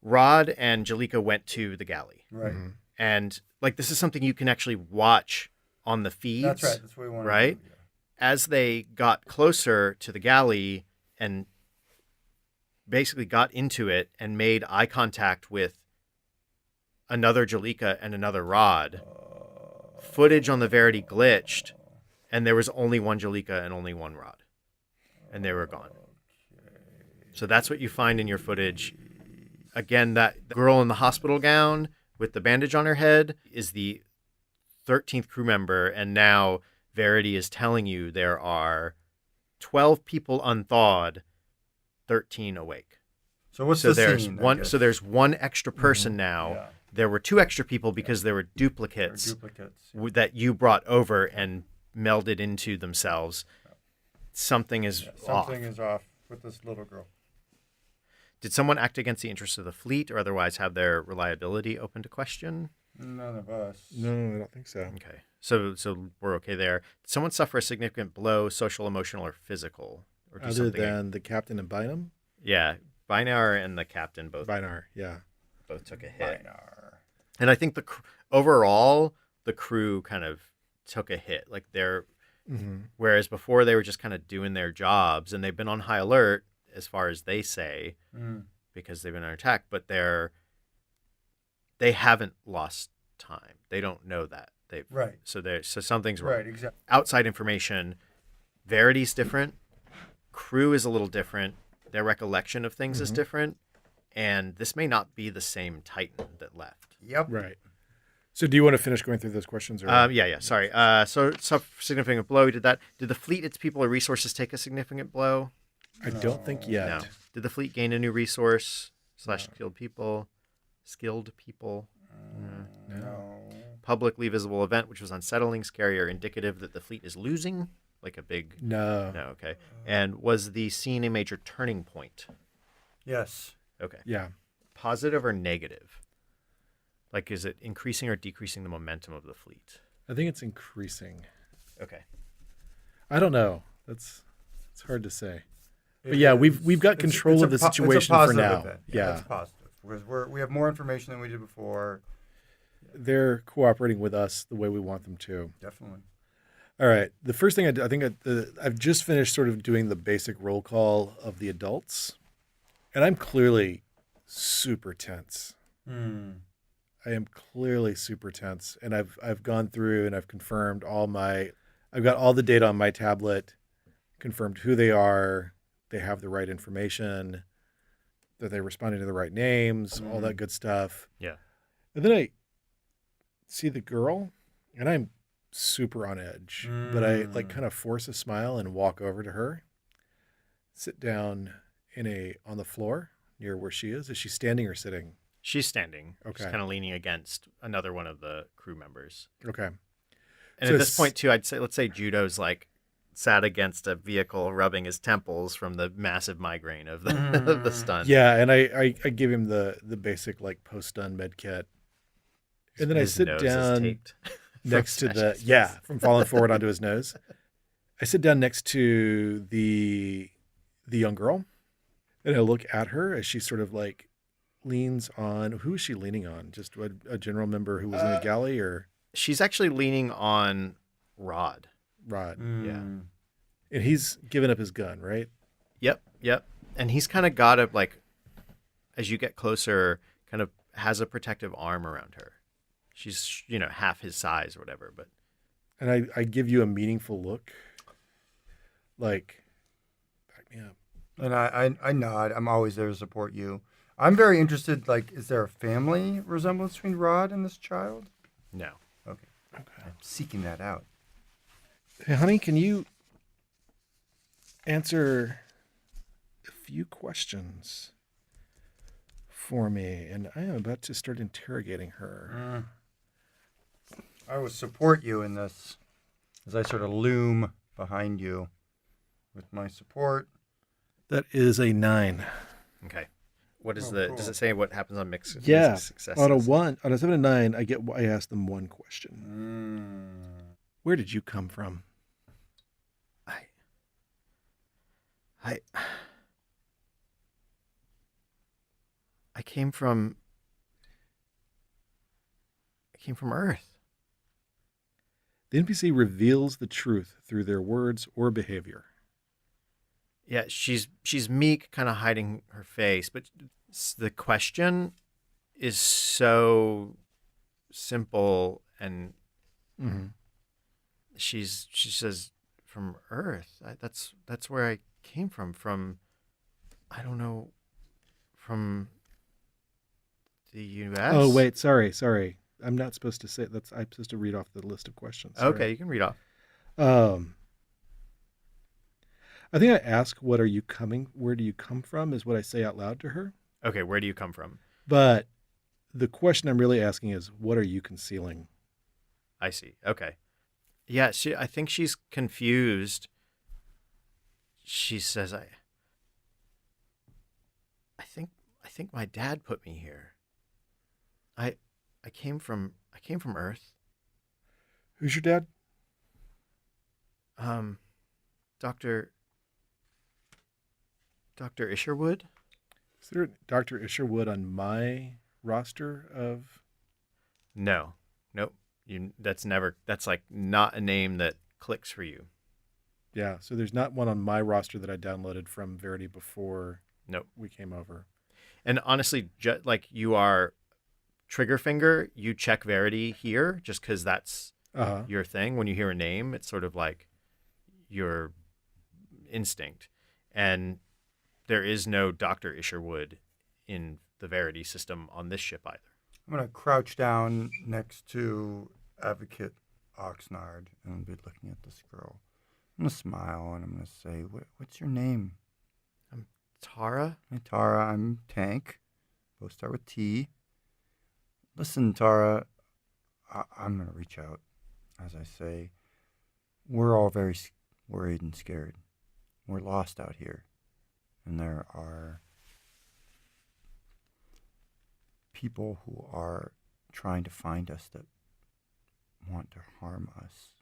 Rod and Jalika went to the galley. Right. And like, this is something you can actually watch on the feeds. That's right. That's what we want Right? to do. As they got closer to the galley and basically got into it and made eye contact with another Jalika and another Rod, footage on the Verity glitched, and there was only one Jalika and only one Rod, and they were gone. So that's what you find in your footage. Again, that girl in the hospital gown with the bandage on her head is the 13th crew member, and now Verity is telling you there are 12 people unthawed, 13 awake. So what's So the there's scene? one. So there's one extra person now. Yeah. There were 2 extra people because there were duplicates Duplicates. that you brought over and melded into themselves. Something is off. Something is off with this little girl. Did someone act against the interests of the fleet or otherwise have their reliability open to question? None of us. No, I don't think so. Okay. So we're okay there. Did someone suffer a significant blow, social, emotional, or physical? Or do Other something? than the captain and Bynum? Yeah. Bynar and the captain both Bynar, yeah. took a hit. Bynar. And I think overall, the crew kind of took a hit. Like whereas before they were just kind of doing their jobs, and they've been on high alert as far as they say, because they've been under attack, but they haven't lost time. They don't know that. Right. So something's wrong. Right, exactly. Outside information, Verity's different. Crew is a little different. Their recollection of things is different. And this may not be the same Titan that left. Yep. Right. So do you want to finish going through those questions? Or? Yeah. Sorry. So significant blow. Did the fleet, its people, or resources take a significant blow? I don't think yet. No. Did the fleet gain a new resource / skilled people? No. Publicly visible event, which was unsettling, scary, or indicative that the fleet is losing? Like a big... No. No, okay. And was the scene a major turning point? Yes. Okay. Yeah. Positive or negative? Like, is it increasing or decreasing the momentum of the fleet? I think it's increasing. Okay. I don't know. It's hard to say. But yeah, we've got control of the situation for now. Event. Yeah. It's positive because we have more information than we did before. They're cooperating with us the way we want them to. Definitely. All right. The first thing I've just finished sort of doing the basic roll call of the adults, and I'm clearly super tense. I am clearly super tense, and I've gone through and I've confirmed I've got all the data on my tablet, confirmed who they are, they have the right information, that they're responding to the right names, all that good stuff. Yeah. And then I see the girl, and I'm super on edge, but I like kind of force a smile and walk over to her, sit down on the floor near where she is. Is she standing or sitting? She's standing. Okay. She's kind of leaning against another one of the crew members. Okay. And So at this point, too, let's say Judo's like sat against a vehicle, rubbing his temples from the massive migraine of the stun. Yeah, and I give him the basic like post-stun med kit. And then I His sit nose is down taped next to smashing his face. from falling forward onto his nose. I sit down next to the young girl, and I look at her as she sort of like leans on. Who is she leaning on? Just a general member who was in the galley, or She's actually leaning on Rod. Rod? Yeah. And he's given up his gun, right? Yep. And he's kind of got it, like, as you get closer, kind of has a protective arm around her. She's, half his size or whatever, but And I give you a meaningful look, like, back me up. And I nod. I'm always there to support you. I'm very interested. Like, is there a family resemblance between Rod and this child? no. Okay. I'm seeking that out. Hey, honey, can you answer a few questions for me? And I am about to start interrogating her. I will support you in this as I sort of loom behind you with my support. That is a 9. Okay. What is cool. does it say what happens on mixed Yeah. successes? On a 7 and 9, I ask them one question. Where did you come from? I came from Earth. The NPC reveals the truth through their words or behavior. Yeah, she's meek, kind of hiding her face, but the question is so simple, and she says from Earth. That's where I came from. From, I don't know, from the U.S. Oh, wait, sorry. I'm not supposed to say that's. I'm supposed to read off the list of questions. Sorry. Okay, you can read off. I think I ask, where do you come from, is what I say out loud to her. Okay, where do you come from? But the question I'm really asking is, what are you concealing? I see. Okay. Yeah, I think she's confused. She says, I think my dad put me here. I came from Earth. Who's your dad? Dr. Isherwood? Is there a Dr. Isherwood on my roster of? No. Nope. That's like not a name that clicks for you. Yeah, so there's not one on my roster that I downloaded from Verity before we came over. And honestly, like you are trigger finger, you check Verity here just because that's your thing. When you hear a name, it's sort of like your instinct. And there is no Dr. Isherwood in the Verity system on this ship either. I'm going to crouch down next to Advocate Oxnard and be looking at this girl. I'm going to smile and I'm going to say, what's your name? I'm Tara. Hey, Tara, I'm Tank. Both start with T. Listen, Tara, I'm going to reach out as I say, we're all very worried and scared. We're lost out here. And there are people who are trying to find us that want to harm us.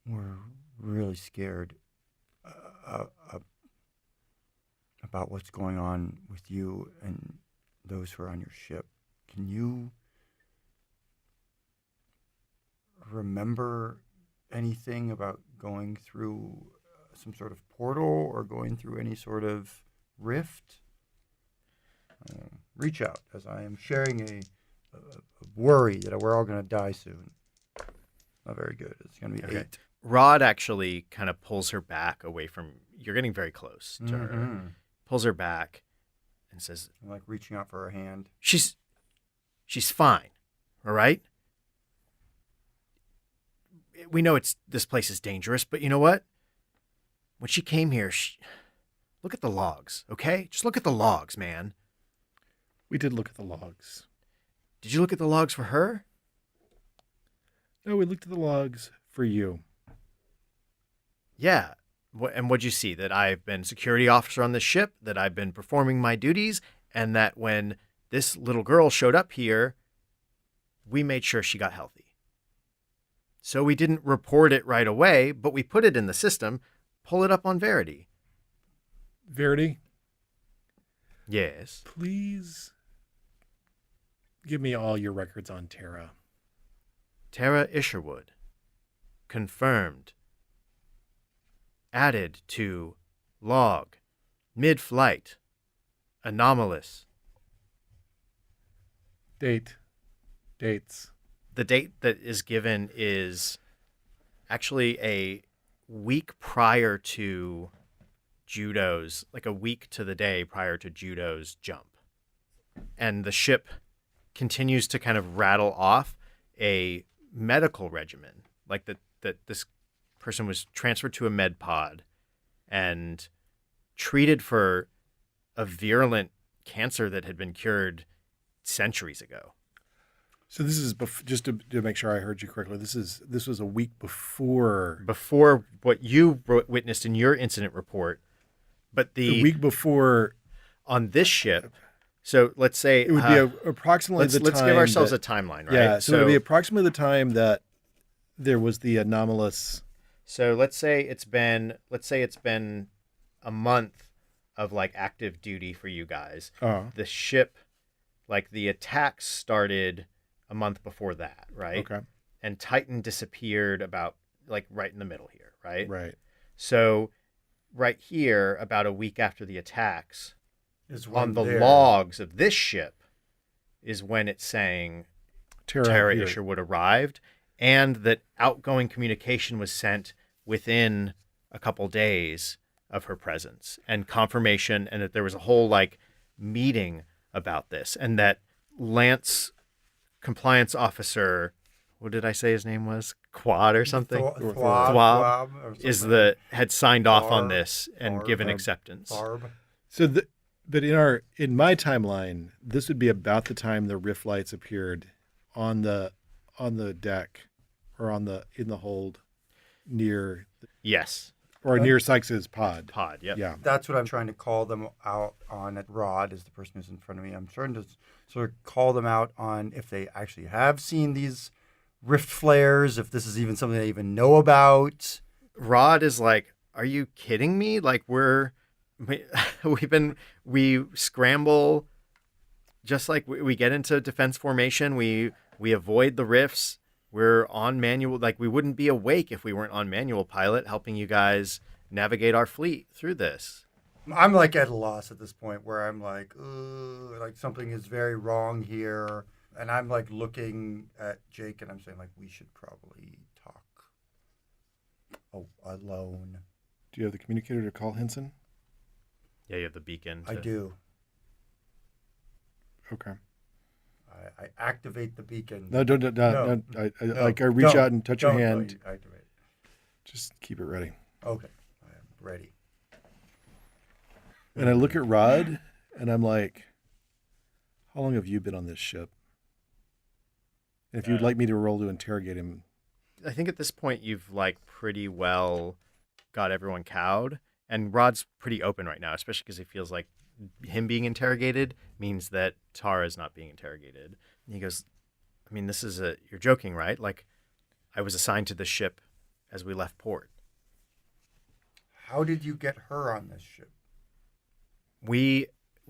We're really scared about what's going on with you and those who are on your ship. Can you remember anything about going through some sort of portal or going through any sort of rift? Reach out, as I am sharing a worry that we're all going to die soon. Not very good. It's going to be 8. Rod actually kind of pulls her back away from. You're getting very close to her. Pulls her back and says, I'm like reaching out for her hand. She's fine, all right? We know this place is dangerous, but you know what? When she came here, look at the logs, okay? Just look at the logs, man. We did look at the logs. Did you look at the logs for her? No, we looked at the logs for you. Yeah. And what'd you see? That I've been security officer on this ship, that I've been performing my duties, and that when this little girl showed up here, we made sure she got healthy. So we didn't report it right away, but we put it in the system, pull it up on Verity. Verity? Yes. Please give me all your records on Terra. Tara Isherwood. Confirmed. Added to log. Mid-flight. Anomalous. Dates. The date that is given is actually a week prior to Judo's, like a week to the day prior to Judo's jump. And the ship continues to kind of rattle off a medical regimen, like that this person was transferred to a med pod and treated for a virulent cancer that had been cured centuries ago. So this is just to make sure I heard you correctly. This was a week before what you witnessed in your incident report, but the week before on this ship. So let's say it would be approximately the time. Let's give ourselves a timeline, right? Yeah. So it would be approximately the time that there was the anomalous. So let's say it's been a month of like active duty for you guys. The ship, like the attacks started a month before that, right? Okay. And Titan disappeared about like right in the middle here, right? Right. So right here, about a week after the attacks, Is on the logs of this ship, is when it's saying Tara Isherwood arrived, and that outgoing communication was sent within a couple days of her presence, and confirmation, and that there was a whole like meeting about this, and that Lance, compliance officer, what did I say his name was? Quad or something? Thwab had signed off on this and given acceptance. So but in my timeline, this would be about the time the rift lights appeared on the deck or in the hold near. Yes. Or near Sykes's pod. Yep. Yeah. That's what I'm trying to call them out on. Rod is the person who's in front of me. I'm trying to sort of call them out on if they actually have seen these rift flares, if this is even something they even know about. Rod is like, are you kidding me? Like we scramble, just like we get into defense formation. We avoid the rifts. We're on manual, like we wouldn't be awake if we weren't on manual pilot, helping you guys navigate our fleet through this. I'm like at a loss at this point where I'm like something is very wrong here. And I'm like looking at Jake and I'm saying like, we should probably talk alone. Do you have the communicator to call Henson? Yeah, you have the beacon. I do. Okay. I activate the beacon. No. I reach out and touch your hand. No, you activate. Just keep it ready. Okay. I am ready. And I look at Rod and I'm like, how long have you been on this ship? And if you'd like me to roll to interrogate him. I think at this point you've like pretty well got everyone cowed. And Rod's pretty open right now, especially because he feels like him being interrogated means that Tara is not being interrogated. And he goes, I mean, you're joking, right? Like, I was assigned to the ship as we left port. How did you get her on this ship? We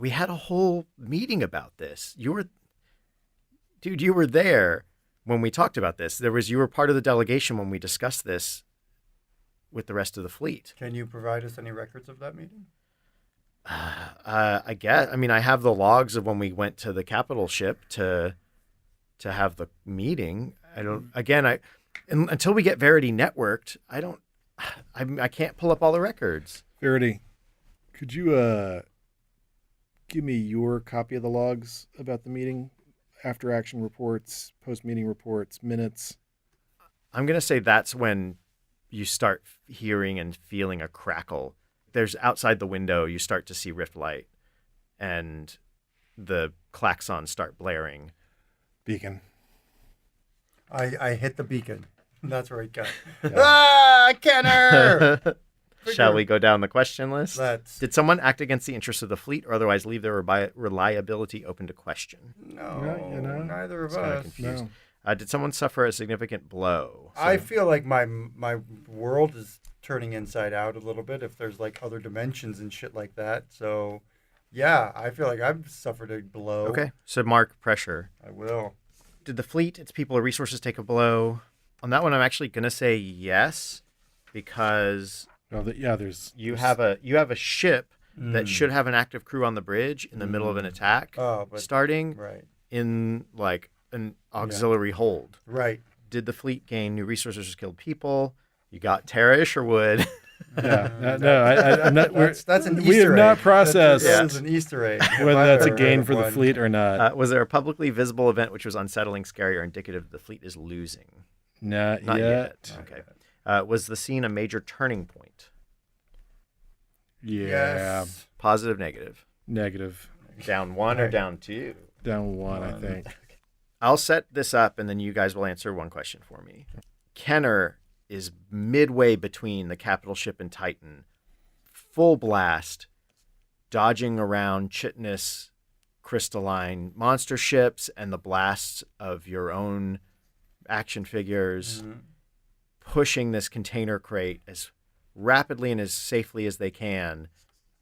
had a whole meeting about this. You were there when we talked about this. You were part of the delegation when we discussed this with the rest of the fleet. Can you provide us any records of that meeting? I guess. I mean, I have the logs of when we went to the capital ship to have the meeting. Until we get Verity networked, I can't pull up all the records. Verity, could you give me your copy of the logs about the meeting? After action reports, post-meeting reports, minutes. I'm going to say that's when you start hearing and feeling a crackle. There's outside the window, you start to see rift light, and the klaxons start blaring. Beacon. I hit the beacon. That's where I got. Yeah. Ah, Kenner! Shall we go down the question list? Let's. Did someone act against the interests of the fleet or otherwise leave their reliability open to question? No, neither of It's kinda us. confused. No. Did someone suffer a significant blow? I feel like my world is turning inside out a little bit if there's like other dimensions and shit like that. So, yeah, I feel like I've suffered a blow. Okay, so mark pressure. I will. Did the fleet, its people, or resources take a blow? On that one, I'm actually going to say yes, because there's you have a ship that should have an active crew on the bridge in the middle of an attack, starting Right. in like an auxiliary hold. Right. Did the fleet gain new resources or skilled people? You got Tara Isherwood. I'm not. That's an Easter egg. We have not processed That's an Easter egg. whether that's a gain for the fleet or not. Was there a publicly visible event which was unsettling, scary, or indicative the fleet is losing? Not Not yet. yet. Okay. Was the scene a major turning point? Yeah. Yes. Positive, negative? Negative. Down one or down two? Down one, I think. I'll set this up and then you guys will answer one question for me. Kenner is midway between the capital ship and Titan, full blast, dodging around chitinous crystalline monster ships and the blasts of your own action figures, pushing this container crate as rapidly and as safely as they can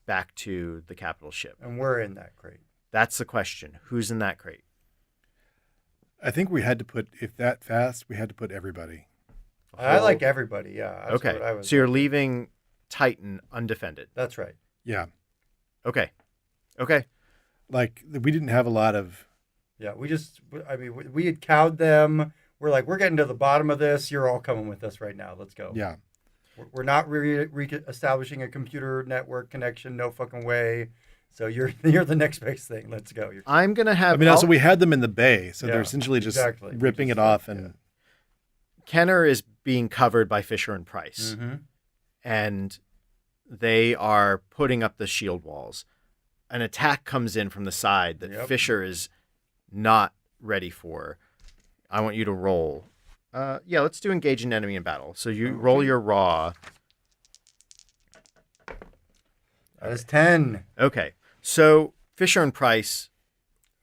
back to the capital ship. And we're in that crate. That's the question. Who's in that crate? I think we had to put, if that fast, we had to put everybody. I like everybody. Yeah. That's Okay. what I was So you're leaving Titan undefended. That's right. Yeah. Okay. Like, we didn't have a lot of. Yeah. We had cowed them. We're like, we're getting to the bottom of this. You're all coming with us right now. Let's go. Yeah. We're not establishing a computer network connection. No fucking way. So you're the next best thing. Let's go. I'm going to have... I mean, also, we had them in the bay, so Yeah, they're essentially just exactly. ripping it off. And Kenner is being covered by Fisher and Price. Mm-hmm. And they are putting up the shield walls. An attack comes in from the side that Fisher is not ready for. I want you to roll. Let's do engage an enemy in battle. So you roll your raw. That is 10. Okay. So Fisher and Price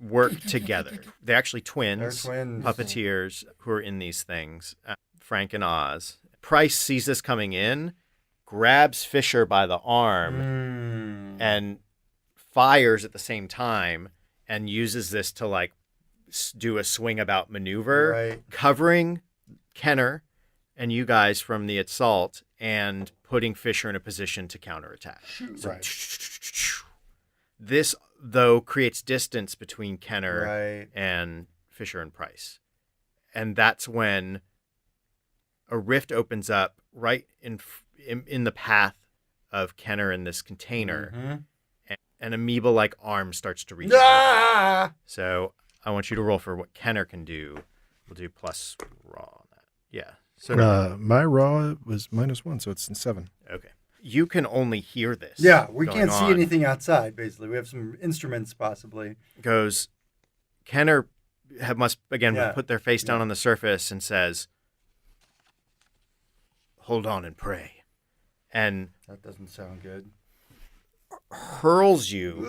work together. They're actually twins. They're twins. Puppeteers who are in these things. Frank and Oz. Price sees this coming in, grabs Fisher by the arm, and fires at the same time, and uses this to like do a swing about maneuver, covering Kenner and you guys from the assault and putting Fisher in a position to counterattack. So, this, though, creates distance between Kenner and Fisher and Price. And that's when a rift opens up right in the path of Kenner in this container. And an amoeba-like arm starts to reach out. So I want you to roll for what Kenner can do. We'll do plus raw on that. Yeah. So my raw was -1, so it's 7. okay. You can only hear this. Yeah, we can't see on. anything outside, basically. We have some instruments, possibly. Goes, Kenner must, again, Yeah. put their face down on the surface and says, hold on and pray. And That doesn't sound good. hurls you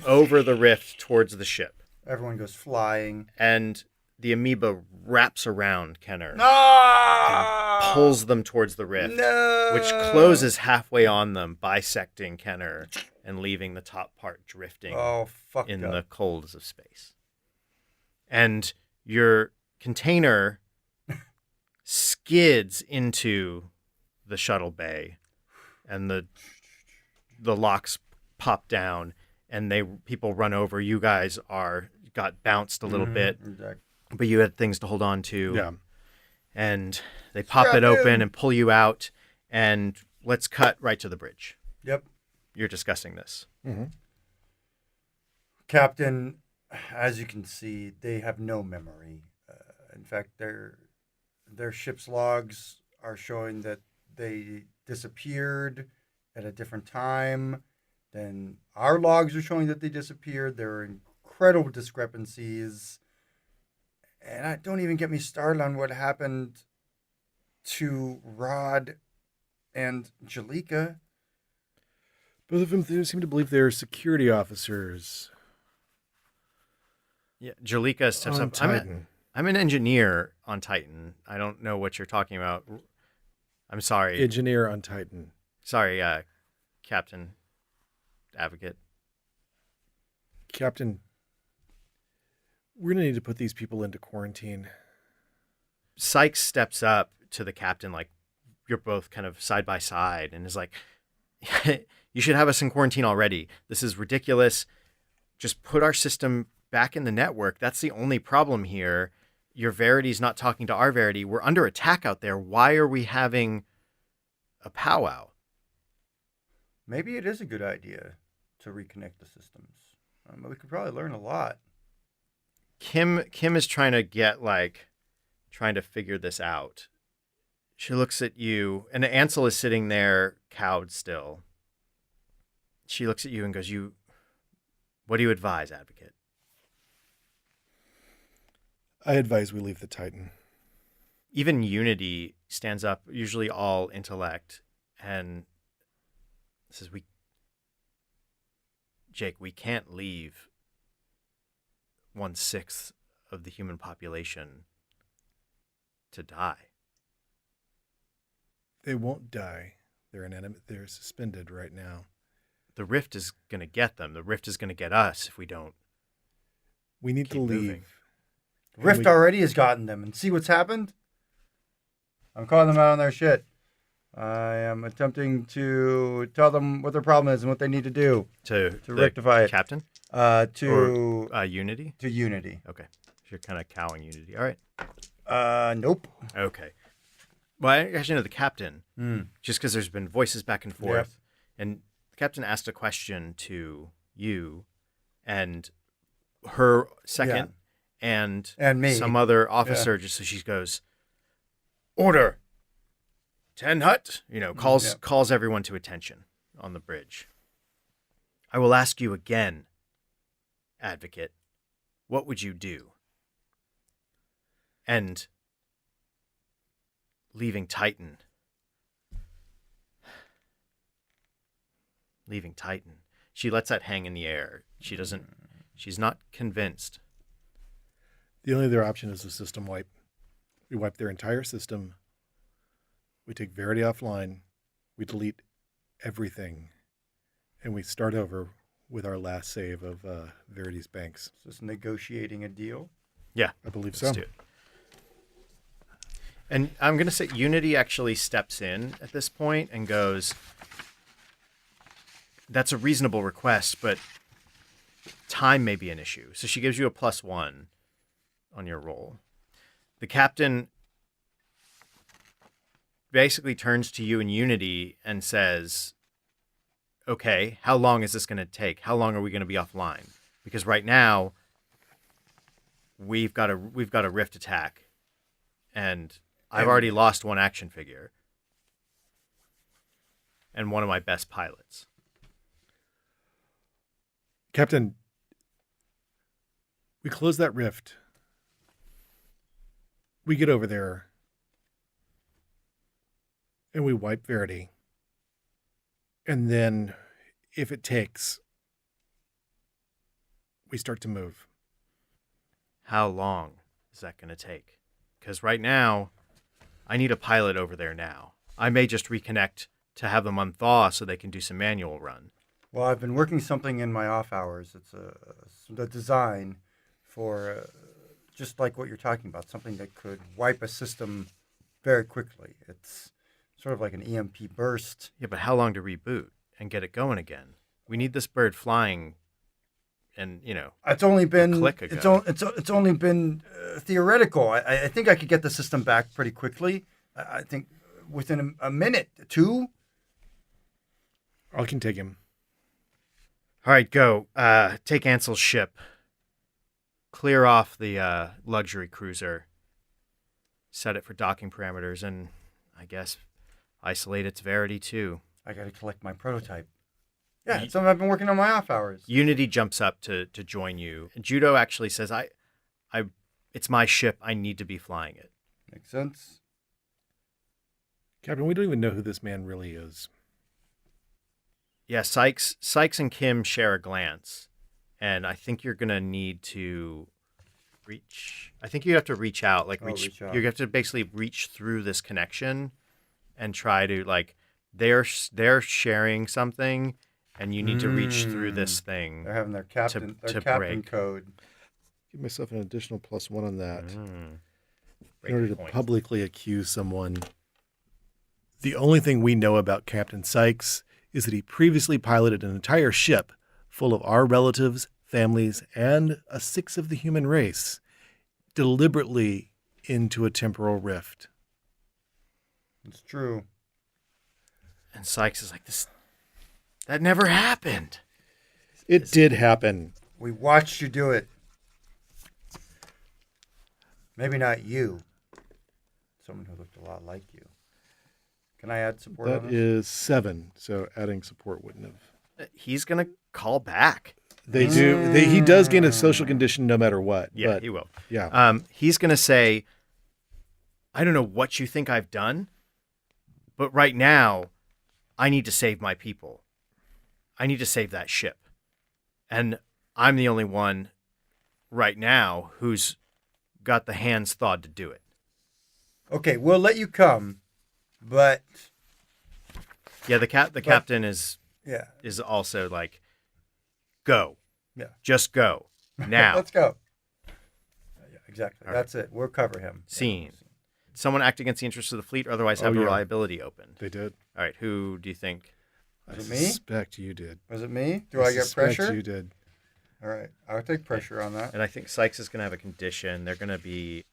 over the rift towards the ship. Everyone goes flying. And the amoeba wraps around Kenner No! and pulls them towards the rift, No! which closes halfway on them, bisecting Kenner and leaving the top part drifting in the coldness of space. And your container skids into the shuttle bay, and the locks pop down, and people run over. You guys got bounced a little bit, Exactly. but you had things to hold on to. Yeah. And they pop it open and pull you out, and let's cut right to the bridge. Yep. You're discussing this. Mm-hmm. Captain, as you can see, they have no memory. In fact, their ship's logs are showing that they disappeared at a different time. Then our logs are showing that they disappeared. There are incredible discrepancies. And don't even get me started on what happened to Rod and Jalika. Both of them seem to believe they're security officers. Yeah, Jalika steps on up. Titan. I'm an engineer on Titan. I don't know what you're talking about. I'm sorry. Engineer on Titan. Sorry, Captain Advocate. Captain, we're going to need to put these people into quarantine. Sykes steps up to the captain, like you're both kind of side by side, and is like, you should have us in quarantine already. This is ridiculous. Just put our system back in the network. That's the only problem here. Your Verity's not talking to our Verity. We're under attack out there. Why are we having a powwow? Maybe it is a good idea to reconnect the systems. We could probably learn a lot. Kim is trying to figure this out. She looks at you, and Ansel is sitting there cowed still. She looks at you and goes, what do you advise, Advocate? I advise we leave the Titan. Even Unity stands up, usually all intellect, and says, Jake, we can't leave 1/6 of the human population to die. They won't die. They're suspended right now. The rift is going to get them. The rift is going to get us if we don't. We need to Keep leave. moving. Rift already has gotten them, and see what's happened? I'm calling them out on their shit. I am attempting to tell them what their problem is and what they need to do To rectify it. Captain? To Unity? to Unity. Okay. So you're kind of cowing Unity. All right. Nope. Okay. Well, I actually know the captain, Mm. just because there's been voices back and forth. Yep. And the captain asked a question to you and her second and me. some other officer, just so she goes, order, 10 hut, calls everyone to attention on the bridge. I will ask you again, Advocate, what would you do? And leaving Titan. She lets that hang in the air. She's not convinced. The only other option is a system wipe. We wipe their entire system. We take Verity offline. We delete everything. And we start over with our last save of Verity's banks. Is this negotiating a deal? Yeah, I believe let's so. do it. And I'm going to say Unity actually steps in at this point and goes, that's a reasonable request, but time may be an issue. So she gives you a +1 on your roll. The captain basically turns to you in Unity and says, okay, how long is this going to take? How long are we going to be offline? Because right now we've got a rift attack, and I've already lost one action figure and one of my best pilots. Captain, we close that rift. We get over there and we wipe Verity. And then if it takes, we start to move. How long is that going to take? Because right now, I need a pilot over there now. I may just reconnect to have them unthaw so they can do some manual run. Well, I've been working something in my off hours. It's a design for just like what you're talking about, something that could wipe a system very quickly. It's sort of like an EMP burst. Yeah, but how long to reboot and get it going again? We need this bird flying, and It's only been click ago. It's only been theoretical. I think I could get the system back pretty quickly. I think within a minute, 2. I can take him. All right, go. Take Ansel's ship. Clear off the luxury cruiser. Set it for docking parameters, and I guess isolate its verity too. I got to collect my prototype. Yeah, it's something I've been working on my off hours. Unity jumps up to join you. Judo actually says, I, it's my ship. I need to be flying it. Makes sense. Captain, we don't even know who this man really is. Yeah, Sykes and Kim share a glance, and I think you're gonna need to reach. I think you have to reach out, reach out. You have to basically reach through this connection, and try to they're sharing something, and you need to reach through this thing. They're having their captain break. code. Give myself an additional +1 on that. Break In order to point. publicly accuse someone. The only thing we know about Captain Sykes is that he previously piloted an entire ship full of our relatives, families, and a sixth of the human race deliberately into a temporal rift. It's true. And Sykes is like, that never happened. It did happen. We watched you do it. Maybe not you. Someone who looked a lot like you. Can I add support on That this? is 7, so adding support wouldn't have. He's gonna call back. They do. He does gain a social condition no matter what. Yeah, but, he will. Yeah. He's gonna say, I don't know what you think I've done, but right now, I need to save my people. I need to save that ship. And I'm the only one right now who's got the hands thawed to do it. Okay, we'll let you come, but Yeah, the captain is yeah, also like, go. Yeah. Just go. Now. let's go. Yeah, exactly. All That's it. We'll cover him. Scene. Someone act against the interests of the fleet or otherwise have Oh, yeah. reliability opened. They did. All right, who do you think? I Was it me? suspect you did. Was it me? Do I get suspect pressure? You did. All right, I'll take pressure on that. And I think Sykes is going to have a condition. They're going to be,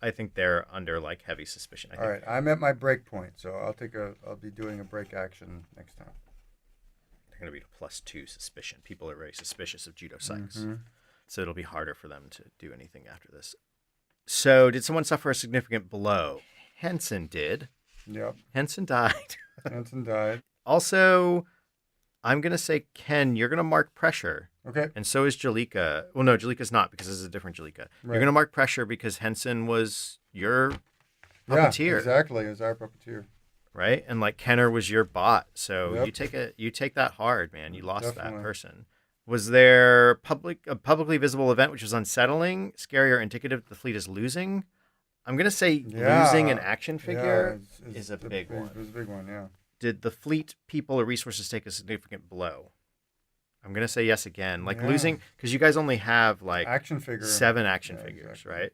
I think they're under heavy suspicion. I think. All right, I'm at my break point, so I'll be doing a break action next time. They're going to be +2 suspicion. People are very suspicious of Judo Sykes. Mm-hmm. So it'll be harder for them to do anything after this. So did someone suffer a significant blow? Henson did. Yep, Henson died. Hanson died. Also, I'm going to say, Ken, you're going to mark pressure. Okay, And so is Jalika. Well, no, Jalika's not because this is a different Jalika. Right. You're going to mark pressure because Henson was your yeah, puppeteer, exactly. As our puppeteer. right? And Kenner was your bot. So Yep. you take that hard, man. You lost Definitely. that person. Was there a publicly visible event which was unsettling, scary, or indicative that the fleet is losing? I'm going to say Yeah. losing an action figure Yeah, it's is a big one. It was a big one, yeah. Did the fleet, people, or resources take a significant blow? I'm going to say yes again. Yeah. Losing, because you guys only have Action figure. 7 action Yeah, figures, exactly. right?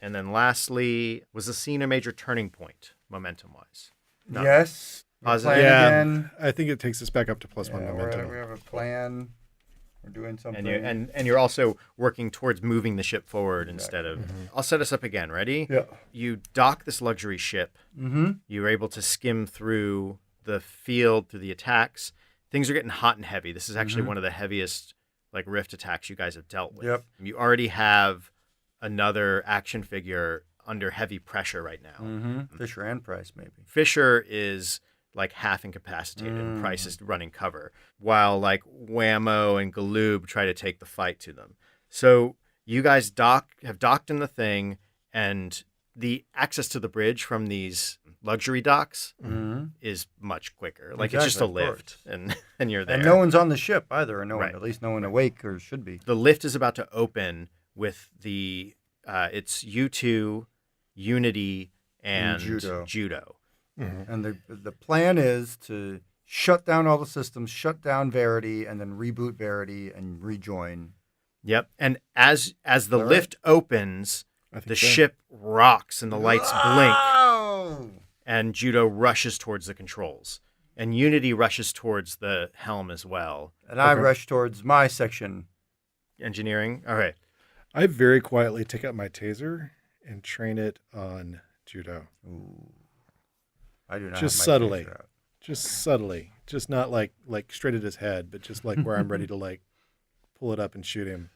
And then lastly, was the scene a major turning point, momentum-wise? No. Yes. Positive. Plan Yeah. again. I think it takes us back up to +1 Yeah, momentum. we have a plan. We're doing something. And you're also working towards moving the ship forward instead of. I'll set us up again. Ready? Yeah. You dock this luxury ship. Mm-hmm. You're able to skim through the field, through the attacks. Things are getting hot and heavy. This is actually one of the heaviest rift attacks you guys have dealt with. Yep. You already have another action figure under heavy pressure right now. Mm-hmm. Fisher and Price, maybe. Have is half incapacitated and Price is running cover, while Whammo and Galoob try to take the fight to them. So you guys have docked in the thing, and the access to the bridge from these luxury docks Mm-hmm. is much quicker. Like it's just a Exactly, of lift, and you're there. And no one's on the ship either, or no one, Right. at least no one awake or should be. The lift is about to open with the it's U2, Unity, and Judo. Mhm. And the plan is to shut down all the systems, shut down Verity, and then reboot Verity and rejoin. Yep. And as the that right? lift opens, I think the so. ship rocks and the lights blink, Oh! and Judo rushes towards the controls, and Unity rushes towards the helm as well. And I Okay. rush towards my section. Engineering. All right. I very quietly take out my taser and train it on Judo. Ooh. I do not Just have my subtly. taser out. Just subtly. Just not like straight at his head, but just like where I'm ready to like pull it up and shoot him.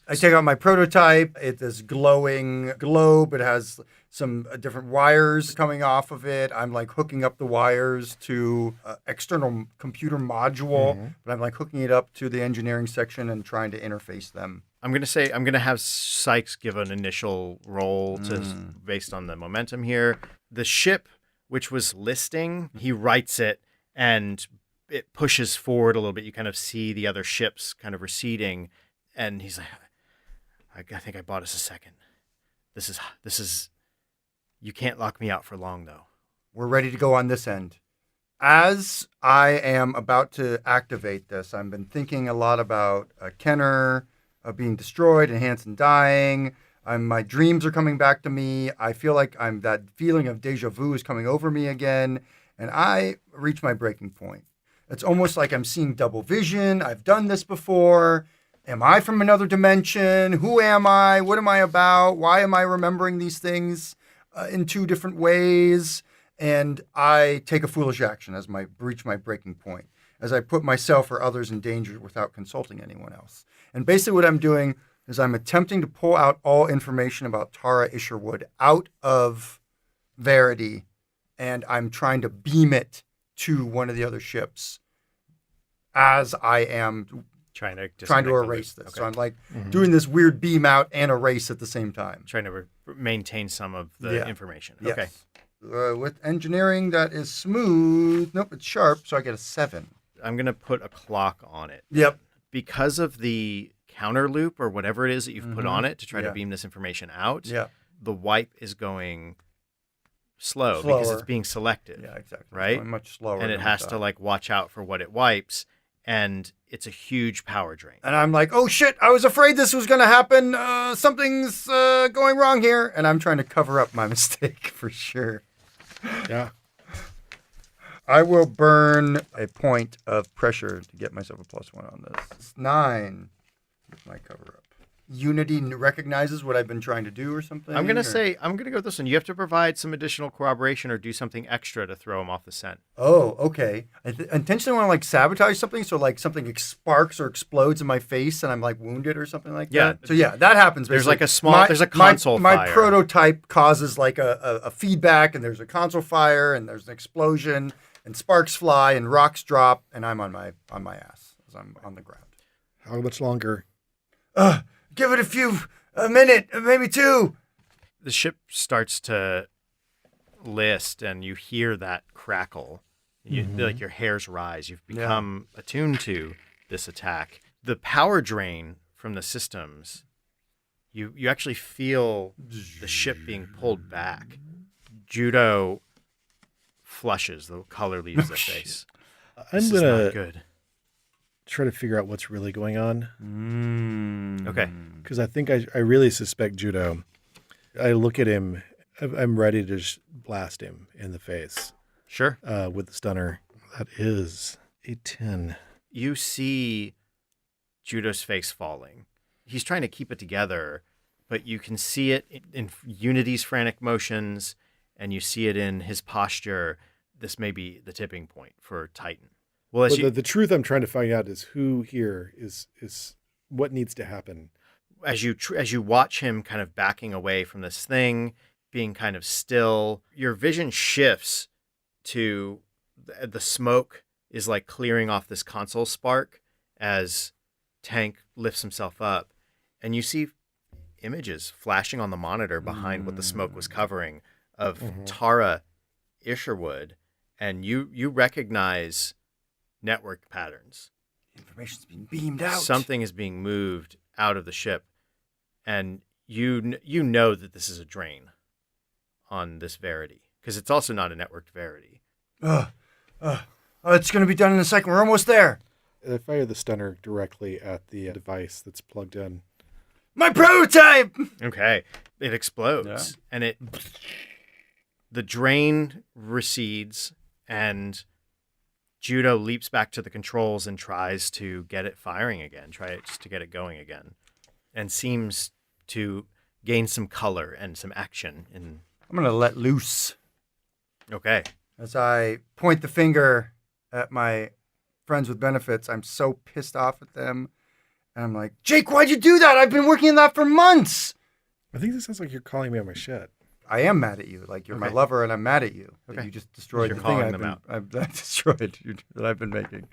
I take out my prototype. It's this glowing globe. It has some different wires coming off of it. I'm like hooking up the wires to an external computer module, but I'm like hooking it up to the engineering section and trying to interface them. I'm gonna have Sykes give an initial roll based on the momentum here. The ship, which was listing, he writes it and it pushes forward a little bit. You kind of see the other ships kind of receding, and he's like, I think I bought us a second. This is you can't lock me out for long though. We're ready to go on this end. As I am about to activate this, I've been thinking a lot about Kenner being destroyed and Hansen dying. My dreams are coming back to me. I feel like that feeling of deja vu is coming over me again, and I reach my breaking point. It's almost like I'm seeing double vision. I've done this before. Am I from another dimension? Who am I? What am I about? Why am I remembering these things in two different ways? And I take a foolish action as I reach my breaking point, as I put myself or others in danger without consulting anyone else. And basically what I'm doing is I'm attempting to pull out all information about Tara Isherwood out of Verity, and I'm trying to beam it to one of the other ships as I am Trying to erase this. So I'm like doing this weird beam out and erase at the same time. trying to maintain some of the Yeah. information. Yes. Okay. With engineering, that is smooth. Nope, it's sharp, so I get a 7. I'm gonna put a clock on it. Yep. Because of the counter loop or whatever it is that you've put on it to try Yeah. to beam this information out. Yeah. The wipe is going slow because it's Slower. being selective. Yeah, exactly. It's Right? going much slower. And it than I has to thought. like watch out for what it wipes, and it's a huge power drain. And I'm like, oh shit, I was afraid this was going to happen. Something's going wrong here. And I'm trying to cover up my mistake for sure. Yeah. I will burn a point of pressure to get myself a +1 on this. It's 9 with my cover up. Unity recognizes what I've been trying to do or something? I'm gonna or- go with this one. You have to provide some additional corroboration or do something extra to throw him off the scent. Oh, okay. I intentionally want to like sabotage something, so like something sparks or explodes in my face, and I'm like wounded or something like Yeah. that. So yeah, that happens. There's basically. like a small- there's a console my fire. prototype causes like a feedback, and there's a console fire, and there's an explosion, and sparks fly, and rocks drop, and I'm on my ass as I'm on the ground. How much longer? Give it a minute, maybe 2. The ship starts to list, and you hear that crackle. You like your hairs rise. You've become attuned to this attack. The power drain from the systems. You actually feel the ship being pulled back. Judo flushes. The color leaves the face. I'm This is gonna not good. try to figure out what's really going on Okay. because I think I really suspect Judo. I look at him. I'm ready to just blast him in the face Sure. with the stunner. That is a 10. You see Judo's face falling. He's trying to keep it together, but you can see it in Unity's frantic motions, and you see it in his posture. This may be the tipping point for Titan. Well, as But the truth I'm trying to find out is who here is what needs to happen. as you watch him kind of backing away from this thing, being kind of still, your vision shifts to the smoke is like clearing off this console spark as Tank lifts himself up, and you see images flashing on the monitor behind what the smoke was covering of Tara Isherwood, and you recognize network patterns. Information's being beamed out. Something is being moved out of the ship, and you know that this is a drain on this Verity, because it's also not a networked Verity. It's going to be done in a second. We're almost there. I fire the stunner directly at the device that's plugged in. My prototype! Okay. It explodes, and the drain recedes, and Judo leaps back to the controls and tries to get it firing again, to get it going again, and seems to gain some color and some action. I'm going to let loose. Okay. As I point the finger at my friends with benefits, I'm so pissed off at them. And I'm like, Jake, why'd you do that? I've been working on that for months. I think this sounds like you're calling me on my shit. I am mad at you. Like, you're my lover, and I'm mad at you. That you just destroyed You're the thing I've destroyed that I've been making.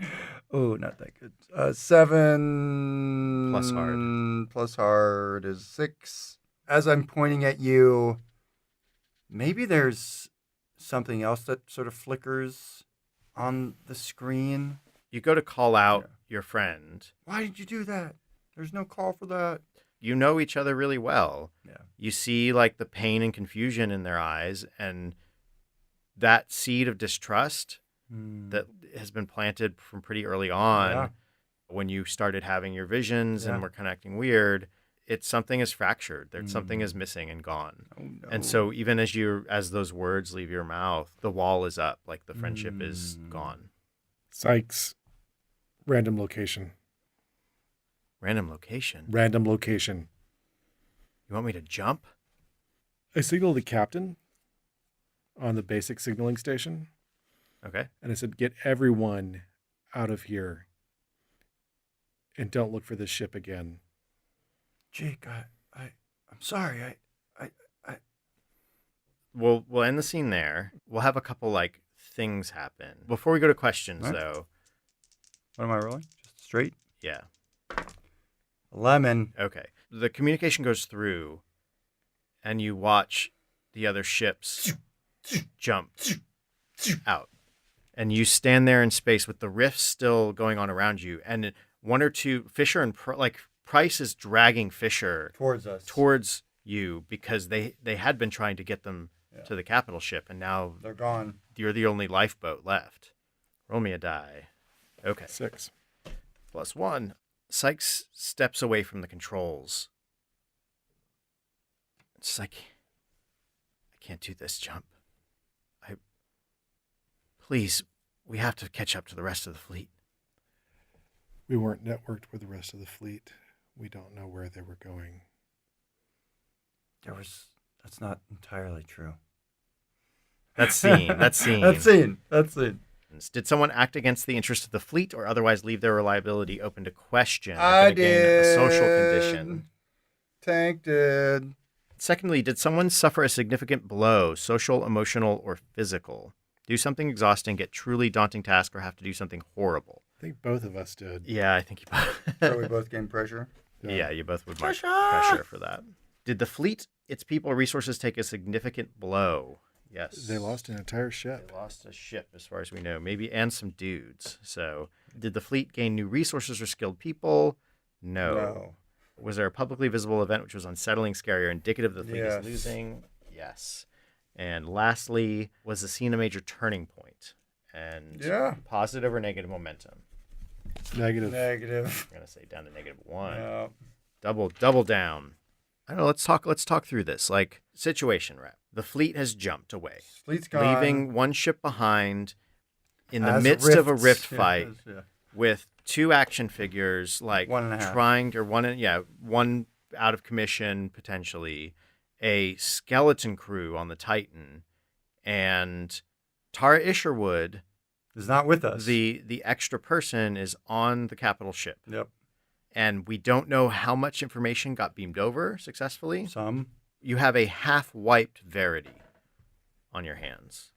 Oh, not that good. 7 Plus hard. Plus hard is 6. As I'm pointing at you, maybe there's something else that sort of flickers on the screen. You go to call out your friend. Why did you do that? There's no call for that. You know each other really well. Yeah. You see like the pain and confusion in their eyes, and that seed of distrust that has been planted from pretty early on when you started having your visions and were connecting weird. It's something is fractured. There's something is missing and gone. Oh, no. And so even as those words leave your mouth, the wall is up, like the friendship is gone. Sykes. Random location. Random location. Random location. You want me to jump? I signaled the captain on the basic signaling station. Okay. And I said, get everyone out of here. And don't look for this ship again. Jake, I'm sorry. We'll end the scene there. We'll have a couple like things happen. Before we go to questions, though. What am I rolling? Just straight? Yeah. Lemon. Okay. The communication goes through, and you watch the other ships jump out. And you stand there in space with the rifts still going on around you. And one or two, Fisher and Price is dragging Fisher Towards us. Towards you, because they had been trying to get them to the capital ship, and now They're gone. you're the only lifeboat left. Roll me a die. Okay. 6. +1. Sykes steps away from the controls. It's like, I can't do this jump. Please, we have to catch up to the rest of the fleet. We weren't networked with the rest of the fleet. We don't know where they were going. That's not entirely true. That's seen. That's seen. Did someone act against the interest of the fleet or otherwise leave their reliability open to question? I did. A social did. condition. Tank did. Secondly, did someone suffer a significant blow, social, emotional, or physical? Do something exhausting, get truly daunting task, or have to do something horrible? I think both of us did. Yeah, I think you both. So we both gained pressure. Yeah, you both would mark pressure for that. Did the fleet, its people, or resources take a significant blow? Yes. They lost an entire ship. They lost a ship, as far as we know, maybe, and some dudes. So, did the fleet gain new resources or skilled people? No. Was there a publicly visible event which was unsettling, scary, or indicative the fleet is losing? Yes. And lastly, was the scene a major turning point? And positive or negative momentum? Negative. I'm gonna say down to -1. Yeah. Double down. I don't know. Let's talk through this. Like, situation wrap. The fleet has jumped away, Fleet's gone. leaving one ship behind in the midst of a rift fight with 2 action figures, like 1.5. trying to one out of commission potentially, a skeleton crew on the Titan, and Tara Isherwood is not with us. The extra person is on the capital ship. Yep. And we don't know how much information got beamed over successfully. Some. You have a half-wiped Verity on your hands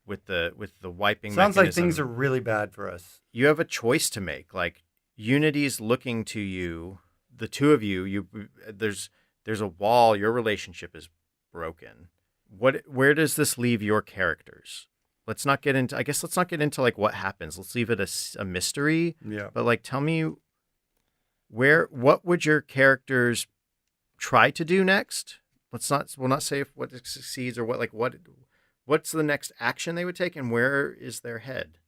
with the wiping Sounds mechanism. like things are really bad for us. You have a choice to make. Like, Unity's looking to you, the two of you, there's a wall, your relationship is broken. Where does this leave your characters? Let's not get into like what happens. Let's leave it a mystery. Yeah. But like, tell me what would your characters try to do next? We'll not say what succeeds or what's the next action they would take, and where is their head?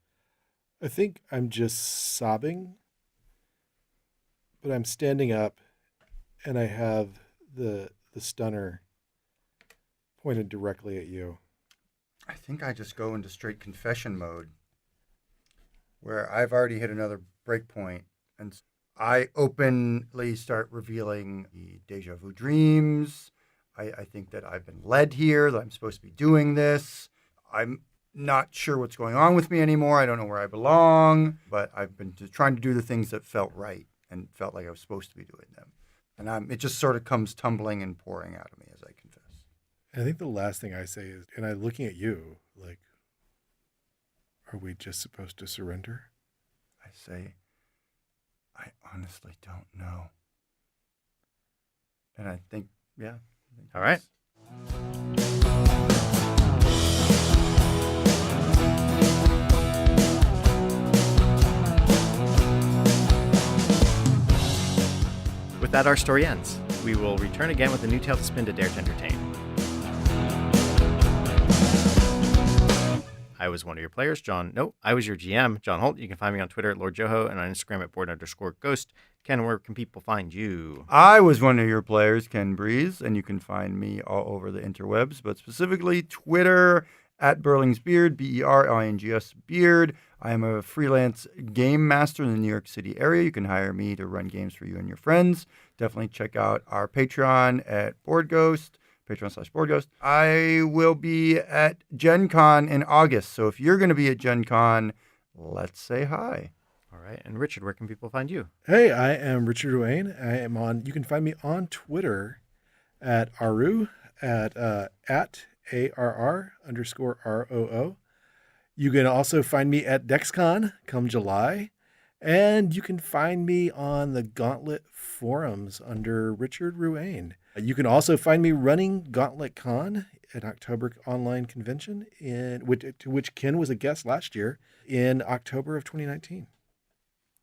I think I'm just sobbing, but I'm standing up, and I have the stunner pointed directly at you. I think I just go into straight confession mode, where I've already hit another breakpoint, and I openly start revealing the deja vu dreams. I think that I've been led here, that I'm supposed to be doing this. I'm not sure what's going on with me anymore. I don't know where I belong, but I've been just trying to do the things that felt right and felt like I was supposed to be doing them. And it just sort of comes tumbling and pouring out of me as I confess. And I think the last thing I say is, and I'm looking at you, like, are we just supposed to surrender? I say, I honestly don't know. And I think, yeah. All right. With that, our story ends. We will return again with a new tale to spin to dare to entertain. I was one of your players, John. No, I was your GM, John Holt. You can find me on Twitter at Lord Joho and on Instagram at board_ghost. Ken, where can people find you? I was one of your players, Ken Breeze, and you can find me all over the interwebs, but specifically Twitter at Berlingsbeard, BERLINGS Beard. I am a freelance game master in the New York City area. You can hire me to run games for you and your friends. Definitely check out our Patreon at BoardGhost. Patreon/BoardGhost. I will be at Gen Con in August. So if you're going to be at Gen Con, let's say hi. All right. And Richard, where can people find you? Hey, I am Richard Ruane. You can find me on Twitter at Aru, at ARR_ROO. You can also find me at DexCon come July. And you can find me on the Gauntlet forums under Richard Ruane. You can also find me running Gauntlet Con, an October online convention to which Ken was a guest last year in October of 2019.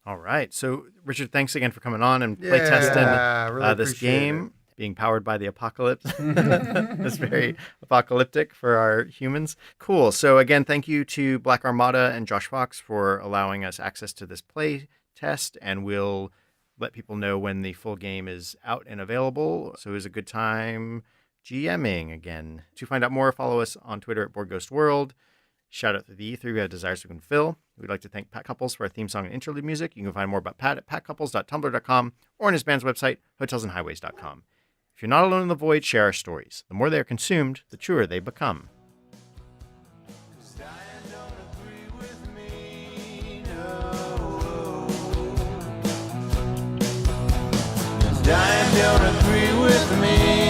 All right. So, Richard, thanks again for coming on and playtesting really this game, being powered by the apocalypse. It's very apocalyptic for our humans. Cool. So, again, thank you to Black Armada and Josh Fox for allowing us access to this play test, and we'll let people know when the full game is out and available. So it was a good time GMing again. To find out more, follow us on Twitter at BoardGhostWorld. Shout out to the E3. We have Desires We Can Fill. We'd like to thank Pat Couples for our theme song and interlude music. You can find more about Pat at patcouples.tumblr.com or on his band's website, hotelsandhighways.com. If you're not alone in the void, share our stories. The more they are consumed, the truer they become. Dying don't agree with me.